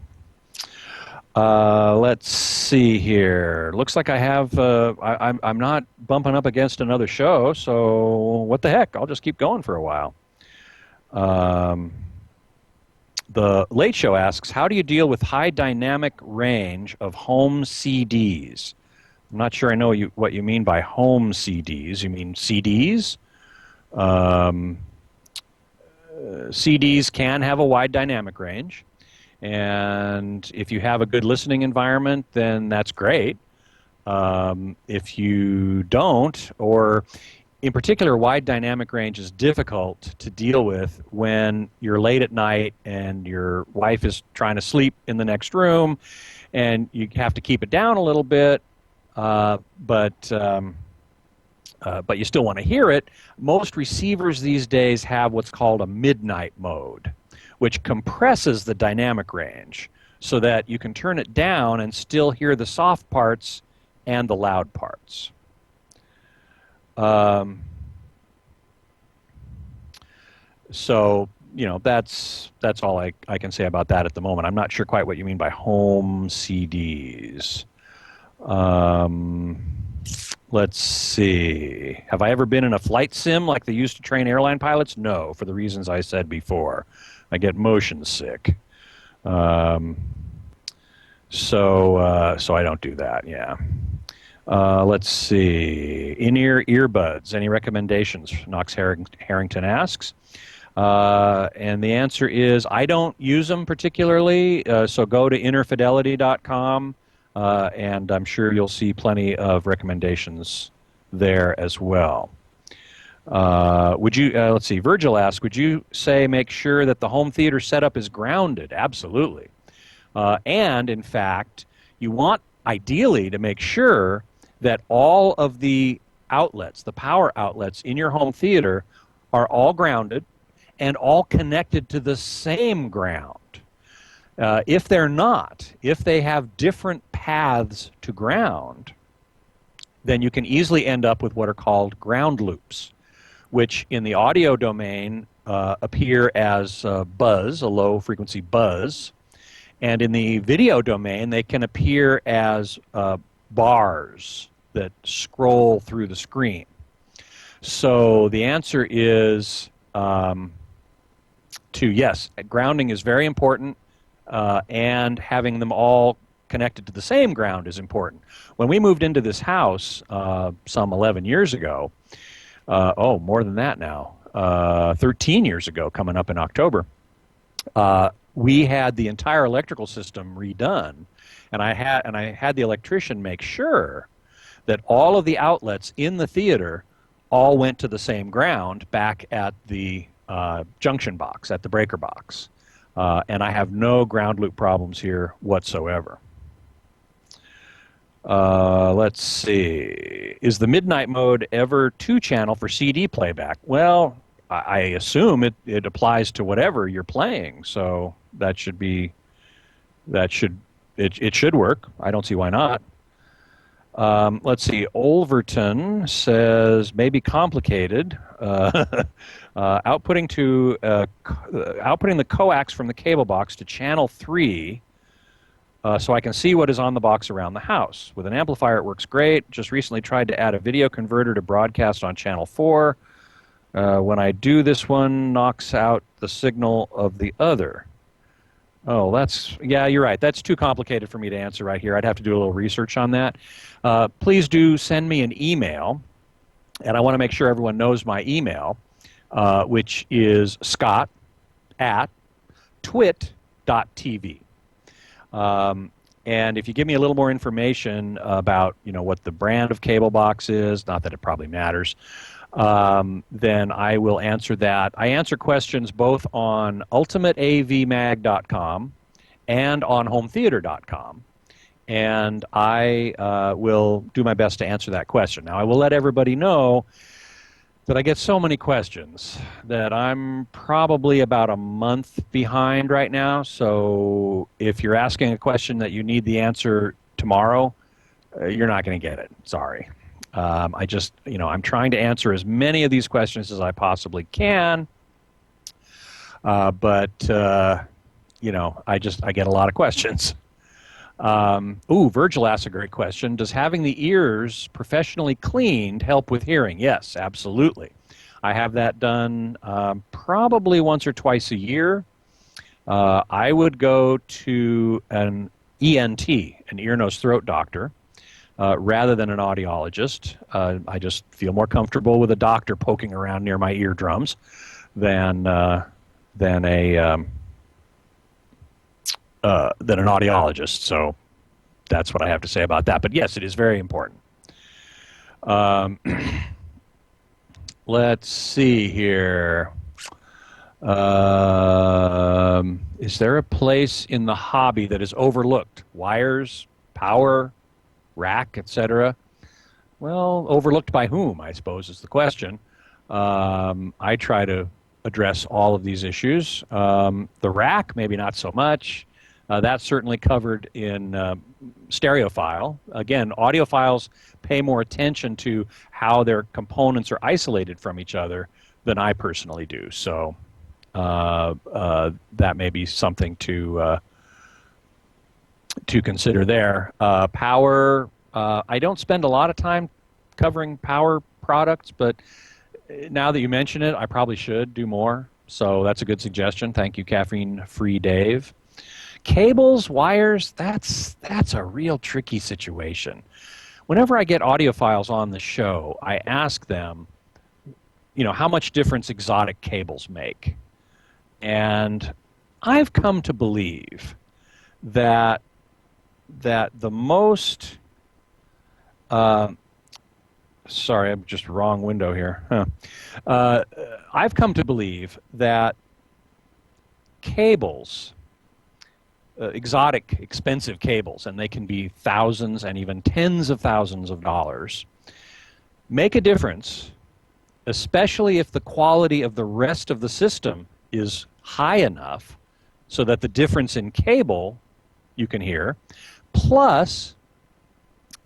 Let's see here. Looks like I have. I'm not bumping up against another show, so what the heck? I'll just keep going for a while. The Late Show asks, how do you deal with high dynamic range of home CDs? I'm not sure I know what you mean by home CDs. You mean CDs? CDs can have a wide dynamic range. And if you have a good listening environment, then that's great. If you don't, or in particular, wide dynamic range is difficult to deal with when you're late at night and your wife is trying to sleep in the next room, and you have to keep it down a little bit, but you still want to hear it. Most receivers these days have what's called a midnight mode, which compresses the dynamic range so that you can turn it down and still hear the soft parts and the loud parts. So, that's all I can say about that at the moment. I'm not sure quite what you mean by home CDs. Let's see. Have I ever been in a flight sim like they used to train airline pilots? No, for the reasons I said before. I get motion sick. So I don't do that, yeah. Let's see. In-ear earbuds. Any recommendations? Knox Harrington asks. And the answer is I don't use them particularly, so go to innerfidelity.com, and I'm sure you'll see plenty of recommendations there as well. Would you, let's see, Virgil asks, would you say make sure that the home theater setup is grounded? Absolutely. And, in fact, you want ideally to make sure that all of the outlets, the power outlets in your home theater are all grounded and all connected to the same ground. If they're not, if they have different paths to ground, then you can easily end up with what are called ground loops, which in the audio domain appear as buzz, a low frequency buzz, and in the video domain they can appear as bars that scroll through the screen. So the answer is yes, grounding is very important, and having them all connected to the same ground is important. When we moved into this house some 11 years ago, more than that now, 13 years ago, coming up in October, we had the entire electrical system redone, and I had the electrician make sure that all of the outlets in the theater all went to the same ground back at the junction box, at the breaker box. And I have no ground loop problems here whatsoever. Let's see. Is the midnight mode ever 2-channel for CD playback? Well, I assume it applies to whatever you're playing, so it should work. I don't see why not. Let's see. Olverton says maybe complicated. Outputting the coax from the cable box to channel 3, so I can see what is on the box around the house. With an amplifier, it works great. Just recently tried to add a video converter to broadcast on channel 4. When I do this one, knocks out the signal of the other. Oh, yeah, you're right. That's too complicated for me to answer right here. I'd have to do a little research on that. Please do send me an email, and I want to make sure everyone knows my email, which is scott@twit.tv. And if you give me a little more information about, what the brand of cable box is, not that it probably matters, then I will answer that. I answer questions both on ultimateavmag.com and on hometheater.com. And I will do my best to answer that question. Now, I will let everybody know that I get so many questions that I'm probably about a month behind right now. So if you're asking a question that you need the answer tomorrow, you're not going to get it. Sorry. I'm trying to answer as many of these questions as I possibly can. But I get a lot of questions. Virgil asked a great question. Does having the ears professionally cleaned help with hearing? Yes, absolutely. I have that done probably once or twice a year. I would go to an ENT, an ear, nose, throat doctor, rather than an audiologist. I just feel more comfortable with a doctor poking around near my eardrums than an audiologist. So that's what I have to say about that. But yes, it is very important. Let's see here. Is there a place in the hobby that is overlooked? Wires, power, rack, etc. Well, overlooked by whom, I suppose, is the question. I try to address all of these issues. The rack, maybe not so much. That's certainly covered in stereophile. Again, audiophiles pay more attention to how their components are isolated from each other than I personally do. So that may be something to consider there. Power, I don't spend a lot of time covering power products, but now that you mention it, I probably should do more. So that's a good suggestion. Thank you, Caffeine-Free Dave. Cables, wires, that's a real tricky situation. Whenever I get audiophiles on the show, I ask them, how much difference exotic cables make. And I've come to believe that the most sorry, I'm just wrong window here. I've come to believe that cables, exotic, expensive cables, and they can be thousands and even tens of thousands of dollars, make a difference, especially if the quality of the rest of the system is high enough so that the difference in cable you can hear. Plus,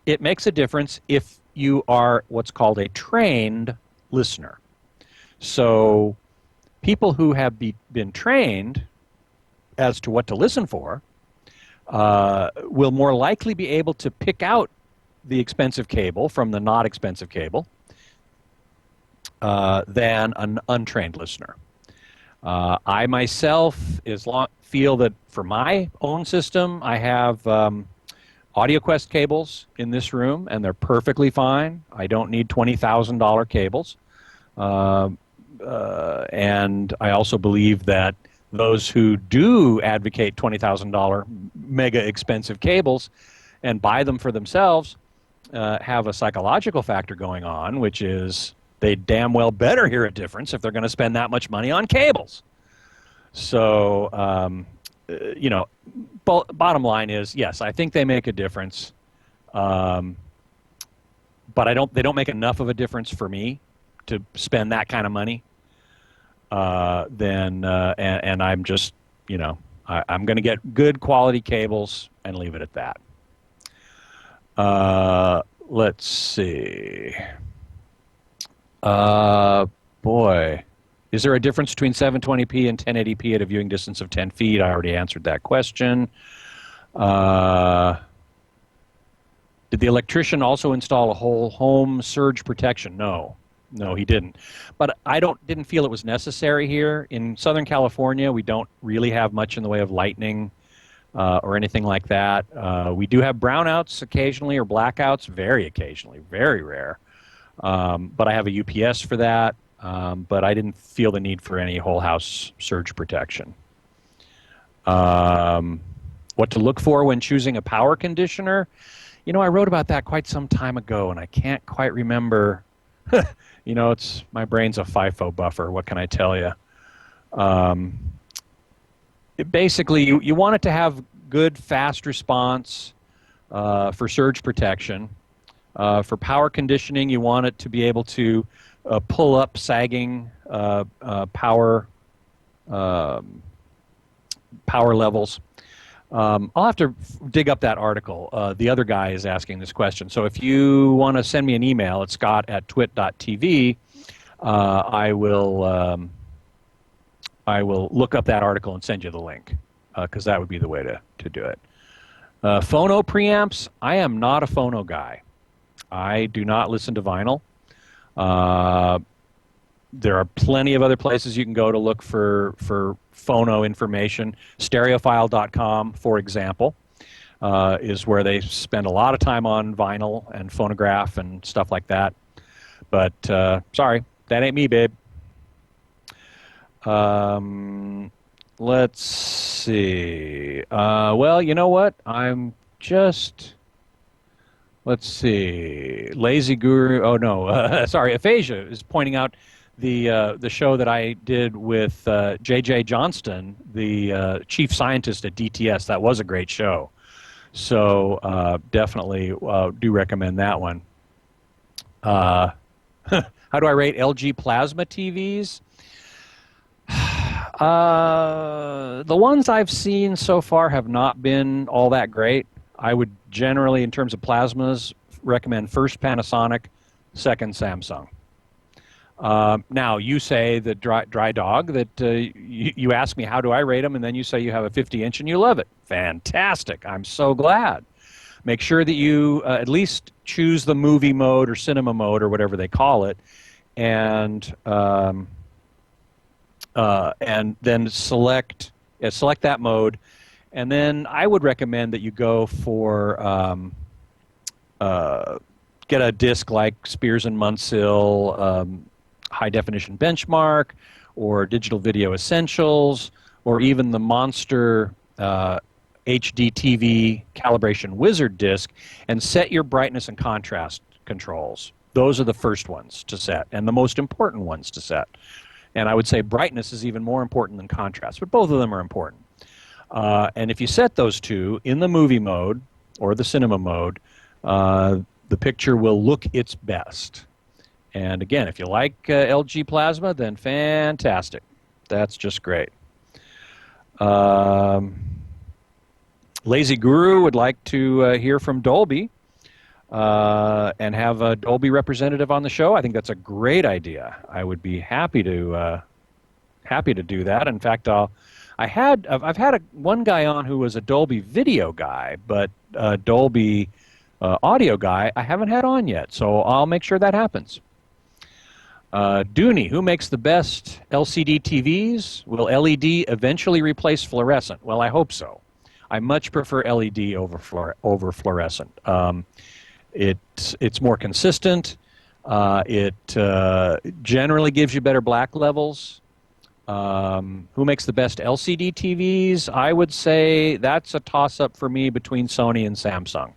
it makes a difference if you are what's called a trained listener. So people who have been trained as to what to listen for will more likely be able to pick out the expensive cable from the not expensive cable than an untrained listener. I myself feel that for my own system, I have AudioQuest cables in this room, and they're perfectly fine. I don't need $20,000 cables. And I also believe that those who do advocate $20,000 mega expensive cables and buy them for themselves have a psychological factor going on, which is they damn well better hear a difference if they're going to spend that much money on cables. So, bottom line is, yes, I think they make a difference, but they don't make enough of a difference for me to spend that kind of money. And I'm just, I'm going to get good quality cables and leave it at that. Let's see. Boy. Is there a difference between 720p and 1080p at a viewing distance of 10 feet? I already answered that question. Did the electrician also install a whole home surge protection? No. No, he didn't. But I didn't feel it was necessary here. In Southern California, we don't really have much in the way of lightning or anything like that. We do have brownouts occasionally or blackouts, very occasionally, very rare. But I have a UPS for that. But I didn't feel the need for any whole house surge protection. What to look for when choosing a power conditioner? You know, I wrote about that quite some time ago, and I can't quite remember. You know, my brain's a FIFO buffer. What can I tell you? Basically, you want it to have good, fast response for surge protection. For power conditioning, you want it to be able to pull up sagging power levels. I'll have to dig up that article. The other guy is asking this question. So if you want to send me an email at scott@twit.tv, I will look up that article and send you the link, because that would be the way to do it. Phono preamps, I am not a phono guy. I do not listen to vinyl. There are plenty of other places you can go to look for phono information. Stereophile.com, for example, is where they spend a lot of time on vinyl and phonograph and stuff like that. But sorry, that ain't me, babe. Let's see. Well, you know what? Let's see. Lazy Guru. Oh no, sorry. Aphasia is pointing out the show that I did with J.J. Johnston, the chief scientist at DTS. That was a great show. So definitely do recommend that one. How do I rate LG plasma TVs? The ones I've seen so far have not been all that great. I would generally, in terms of plasmas, recommend first Panasonic, second Samsung. Now, you say, the dry dog, that you ask me how do I rate them, and then you say you have a 50-inch and you love it. Fantastic. I'm so glad. Make sure that you at least choose the movie mode or cinema mode or whatever they call it, and then select that mode. And then I would recommend that you go for get a disc like Spears and Munsell High Definition Benchmark, or Digital Video Essentials, or even the Monster HD TV Calibration Wizard disc, and set your brightness and contrast controls. Those are the first ones to set, and the most important ones to set. And I would say brightness is even more important than contrast, but both of them are important. And if you set those two in the movie mode or the cinema mode, the picture will look its best. And again, if you like LG plasma, then fantastic. That's just great. Lazy Guru would like to hear from Dolby and have a Dolby representative on the show. I think that's a great idea. I would be happy to do that. In fact, I've had one guy on who was a Dolby video guy, but Dolby audio guy I haven't had on yet. So I'll make sure that happens. Dooney, who makes the best LCD TVs? Will LED eventually replace fluorescent? Well, I hope so. I much prefer LED over fluorescent. It's more consistent. It generally gives you better black levels. Who makes the best LCD TVs? I would say that's a toss-up for me between Sony and Samsung.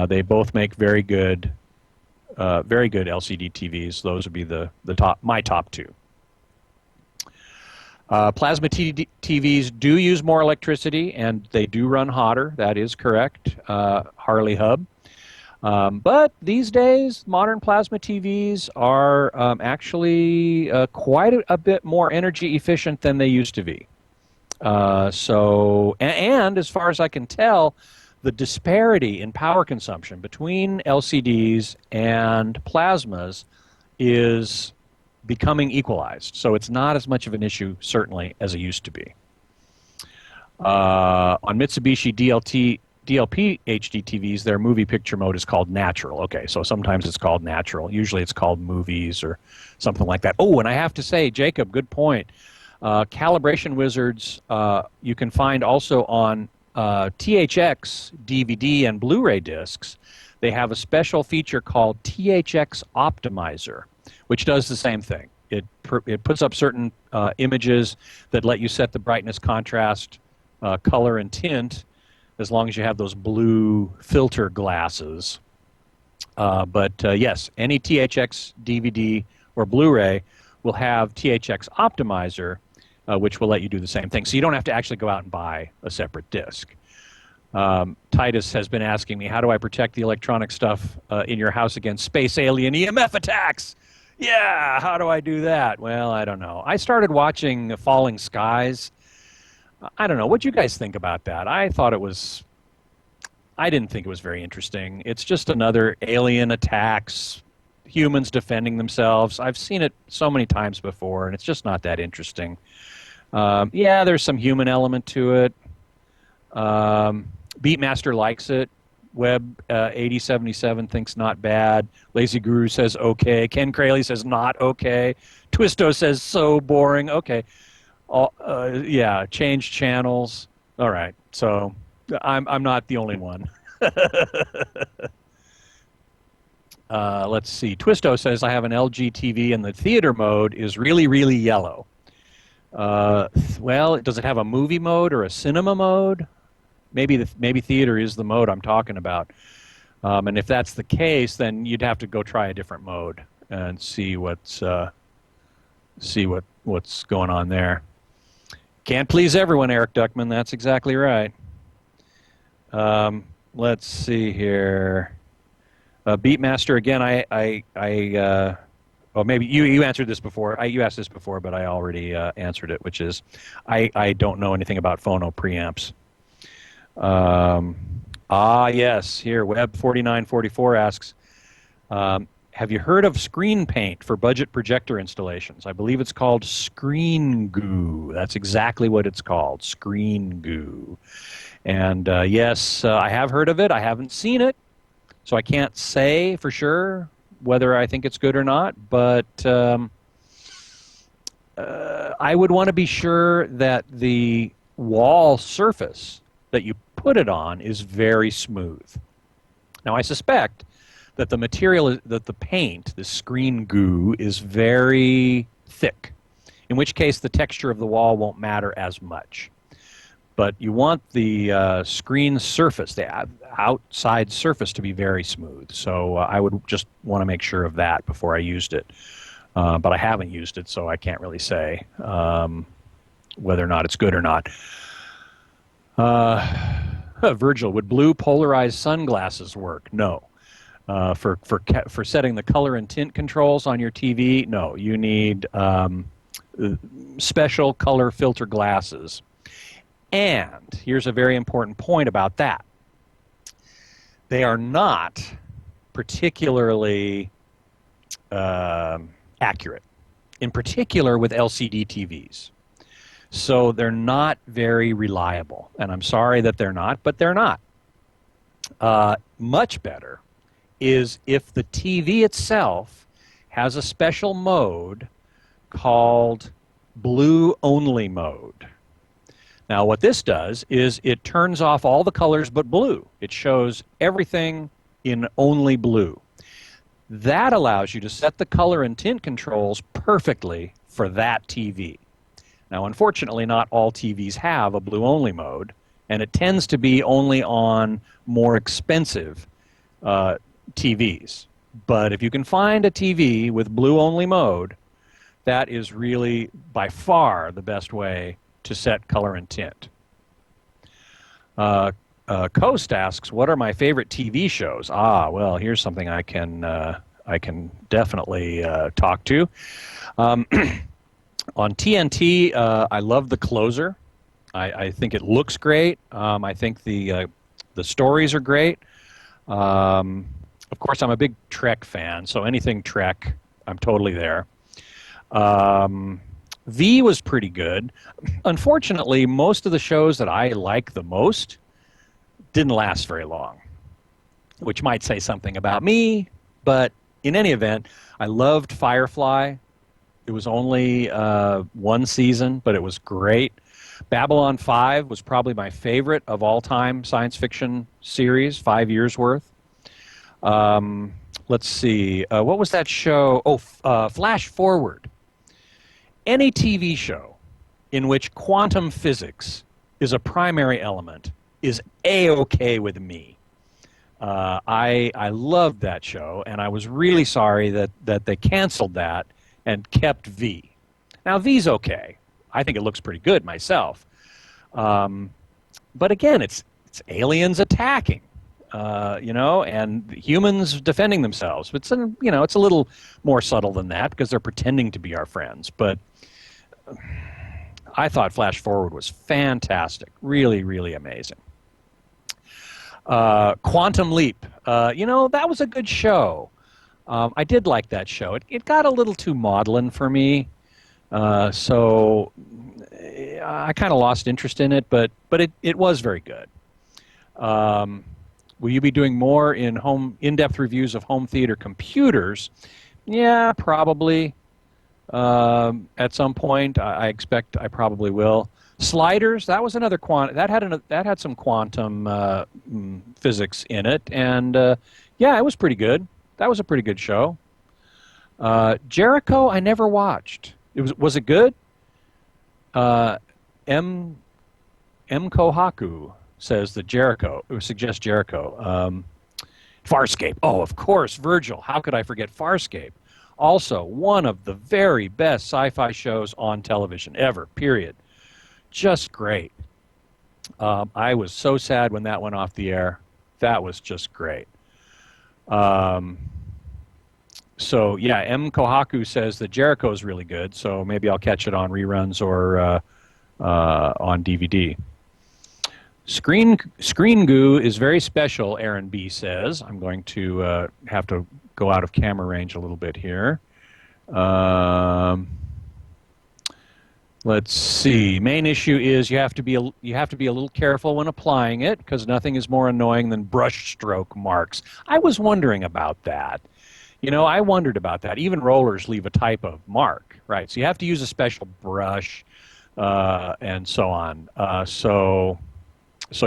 They both make very good LCD TVs. Those would be my top two. Plasma TVs do use more electricity, and they do run hotter. That is correct. Harley Hub. But these days, modern plasma TVs are actually quite a bit more energy efficient than they used to be. And as far as I can tell, the disparity in power consumption between LCDs and plasmas is becoming equalized. So it's not as much of an issue, certainly, as it used to be. On Mitsubishi DLP HD TVs, their movie picture mode is called natural. Okay, so sometimes it's called natural. Usually it's called movies or something like that. Oh, and I have to say, Jacob, good point. Calibration Wizards, you can find also on THX DVD and Blu-ray discs. They have a special feature called THX Optimizer, which does the same thing. It puts up certain images that let you set the brightness, contrast, color, and tint, as long as you have those blue filter glasses. But yes, any THX DVD or Blu-ray will have THX Optimizer, which will let you do the same thing. So you don't have to actually go out and buy a separate disc. Titus has been asking me, how do I protect the electronic stuff in your house against space alien EMF attacks? Yeah, how do I do that? Well, I don't know. I started watching Falling Skies. I don't know. What do you guys think about that? I didn't think it was very interesting. It's just another alien attacks, humans defending themselves. I've seen it so many times before, and it's just not that interesting. Yeah, there's some human element to it. Beatmaster likes it. Web 8077 thinks not bad. Lazy Guru says okay. Ken Crayley says not okay. Twisto says so boring. Okay. Yeah, change channels. All right. So I'm not the only one. Let's see. Twisto says I have an LG TV and the theater mode is really, really yellow. Well, does it have a movie mode or a cinema mode? Maybe theater is the mode I'm talking about. And if that's the case, then you'd have to go try a different mode and see what's going on there. Can't please everyone, Eric Duckman. That's exactly right. Let's see here. Beatmaster again. Well, maybe you answered this before. You asked this before, but I already answered it, which is I don't know anything about phono preamps. Yes. Here, Web4944 asks, have you heard of Screen Paint for budget projector installations? I believe it's called Screen Goo. That's exactly what it's called, Screen Goo. And yes, I have heard of it. I haven't seen it, so I can't say for sure whether I think it's good or not. But I would want to be sure that the wall surface that you put it on is very smooth. Now, I suspect that the material, that the paint, the Screen Goo, is very thick, in which case the texture of the wall won't matter as much. But you want the screen surface, the outside surface, to be very smooth. So I would just want to make sure of that before I used it. But I haven't used it, so I can't really say whether or not it's good or not. Virgil, would blue polarized sunglasses work? No. For setting the color and tint controls on your TV, no. You need special color filter glasses. And here's a very important point about that. They are not particularly accurate, in particular with LCD TVs. So they're not very reliable. And I'm sorry that they're not, but they're not. Much better is if the TV itself has a special mode called blue-only mode. Now, what this does is it turns off all the colors but blue. It shows everything in only blue. That allows you to set the color and tint controls perfectly for that TV. Now, unfortunately, not all TVs have a blue-only mode, and it tends to be only on more expensive TVs. But if you can find a TV with blue-only mode, that is really by far the best way to set color and tint. Coast asks, what are my favorite TV shows? Well, here's something I can definitely talk to. On TNT, I love The Closer. I think it looks great. I think the stories are great. Of course, I'm a big Trek fan, so anything Trek, I'm totally there. V was pretty good. Unfortunately, most of the shows that I like the most didn't last very long, which might say something about me, but in any event, I loved Firefly. It was only one season, but it was great. Babylon 5 was probably my favorite of all-time science fiction series, 5 years worth. Let's see. What was that show? Flash Forward. Any TV show in which quantum physics is a primary element is A-okay with me. I loved that show, and I was really sorry that they canceled that and kept V. Now, V's okay. I think it looks pretty good myself. But again, it's aliens attacking, and humans defending themselves. It's a little more subtle than that because they're pretending to be our friends. But I thought Flash Forward was fantastic. Really, really amazing. Quantum Leap. That was a good show. I did like that show. It got a little too maudlin for me, so I kind of lost interest in it, but it was very good. Will you be doing more in-depth reviews of home theater computers? Yeah, probably. At some point, I expect I probably will. Sliders, that was another that had some quantum physics in it, and yeah, it was pretty good. That was a pretty good show. Jericho, I never watched. Was it good? M. Kohaku says that suggests Jericho. Farscape. Oh, of course, Virgil. How could I forget Farscape? Also, one of the very best sci-fi shows on television ever, period. Just great. I was so sad when that went off the air. That was just great. So, yeah, M. Kohaku says that Jericho is really good, so maybe I'll catch it on reruns or on DVD. Screen Goo is very special, Aaron B. says. I'm going to have to go out of camera range a little bit here. Let's see. Main issue is you have to be a little careful when applying it because nothing is more annoying than brush stroke marks. I was wondering about that. I wondered about that. Even rollers leave a type of mark, right? So you have to use a special brush and so on. So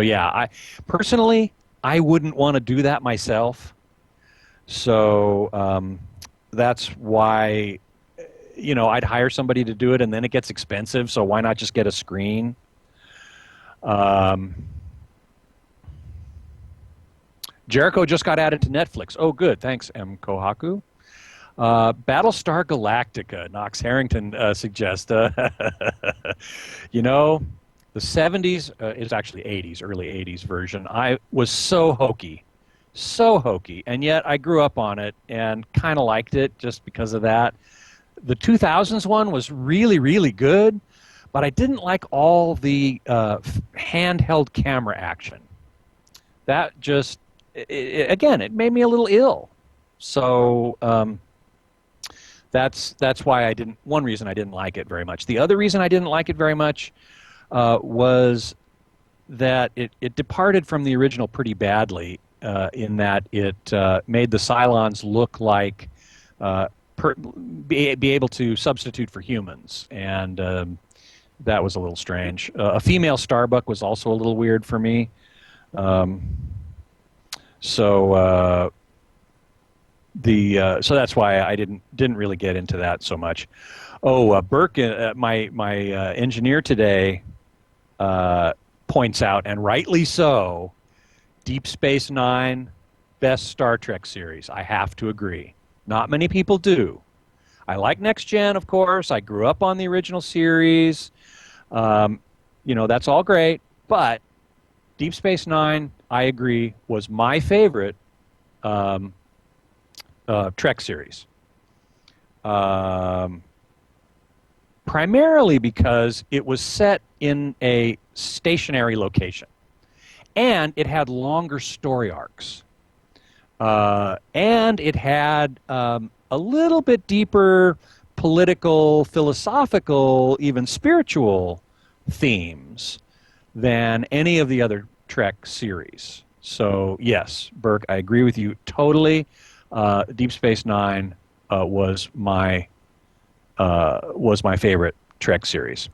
yeah, personally, I wouldn't want to do that myself. So that's why, I'd hire somebody to do it, and then it gets expensive, so why not just get a screen? Jericho just got added to Netflix. Oh, good. Thanks, M. Kohaku. Battlestar Galactica, Knox Harrington suggests. The 70s, it's actually 80s, early 80s version. I was so hokey, and yet I grew up on it and kind of liked it just because of that. The 2000s one was really, really good, but I didn't like all the handheld camera action. That just, it made me a little ill. So that's why one reason I didn't like it very much. The other reason I didn't like it very much was that it departed from the original pretty badly in that it made the Cylons look like be able to substitute for humans, and that was a little strange. A female Starbuck was also a little weird for me. So that's why I didn't really get into that so much. Oh, Burke, my engineer today, points out, and rightly so, Deep Space Nine, best Star Trek series. I have to agree. Not many people do. I like Next Gen, of course. I grew up on the original series. That's all great. But Deep Space Nine, I agree, was my favorite Trek series. Primarily because it was set in a stationary location. And it had longer story arcs. And it had a little bit deeper political, philosophical, even spiritual themes than any of the other Trek series. So yes, Burke, I agree with you totally. Deep Space Nine was my favorite Trek series.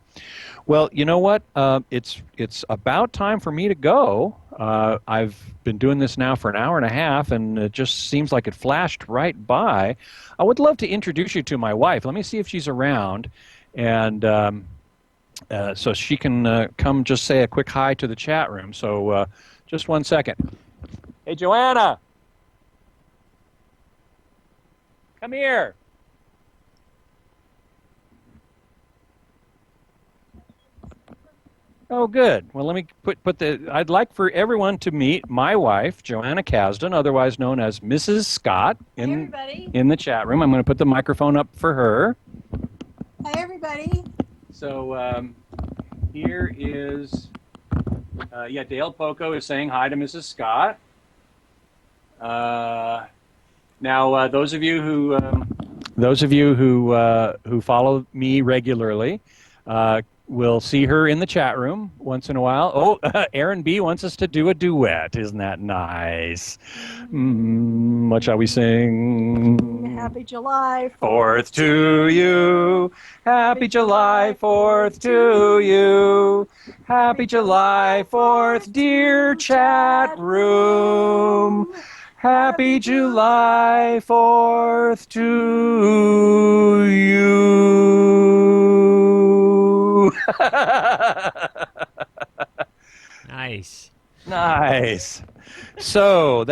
Well, you know what? It's about time for me to go. I've been doing this now for an hour and a half, and it just seems like it flashed right by. I would love to introduce you to my wife. Let me see if she's around, and so she can come just say a quick hi to the chat room. So just one second. Hey, Joanna! Come here! Oh, good. Well, let me put the. I'd like for everyone to meet my wife, Joanna Kasdan, otherwise known as Mrs. Scott, in the chat room. I'm going to put the microphone up for her. Hi, everybody. So here is, Dale Poco is saying hi to Mrs. Scott. Now, those of you who follow me regularly. We'll see her in the chat room once in a while. Oh, Aaron B. wants us to do a duet. Isn't that nice? What shall we sing? Happy July 4th to you. Happy July 4th to you. Happy July 4th, dear chat room. Happy July 4th to you. Nice. Nice. So on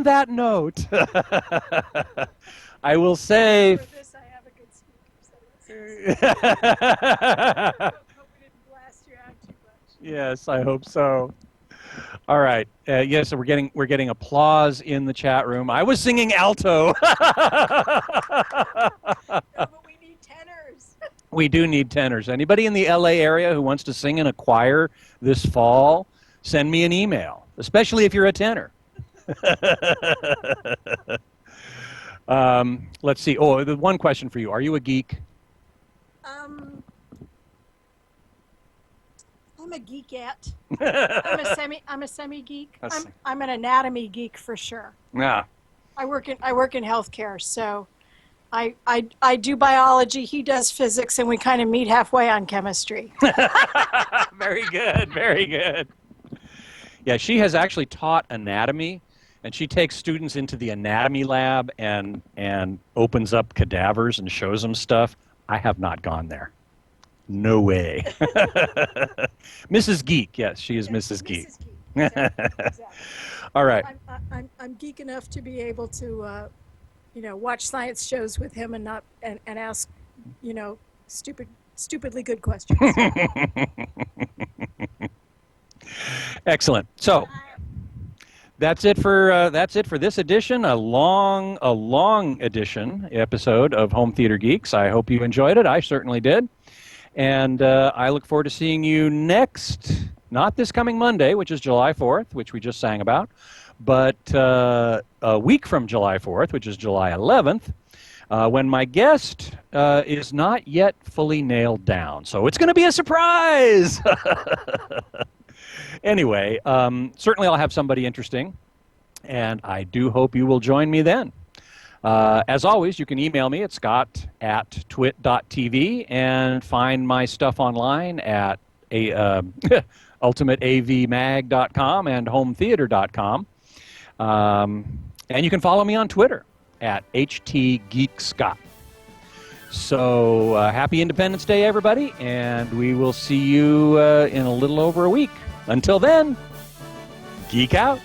that note, I will say. For this, I have a good speaker, so hope we didn't blast you out too much. Yes, I hope so. All right. Yes, so we're getting applause in the chat room. I was singing alto. No, but we need tenors. We do need tenors. Anybody in the LA area who wants to sing in a choir this fall, send me an email, especially if you're a tenor. Let's see. Oh, the one question for you. Are you a geek? I'm a geekette. I'm a semi geek. I'm an anatomy geek for sure. Yeah. I work in healthcare, so I do biology, he does physics, and we kind of meet halfway on chemistry. Very good, very good. Yeah, she has actually taught anatomy, and she takes students into the anatomy lab and opens up cadavers and shows them stuff. I have not gone there. No way. Mrs. Geek, yes, she is Mrs. Geek. Mrs. Geek. Exactly. All right. I'm geek enough to be able to, watch science shows with him and ask, stupidly good questions. Excellent. So that's it for this edition, a long edition episode of Home Theater Geeks. I hope you enjoyed it. I certainly did. And I look forward to seeing you next, not this coming Monday, which is July 4th, which we just sang about, but a week from July 4th, which is July 11th, when my guest is not yet fully nailed down. So it's going to be a surprise! Anyway, certainly I'll have somebody interesting, and I do hope you will join me then. As always, you can email me at scott@twit.tv and find my stuff online at ultimateavmag.com and hometheater.com. And you can follow me on Twitter at htgeekscott. So happy Independence Day, everybody, and we will see you in a little over a week. Until then, geek out.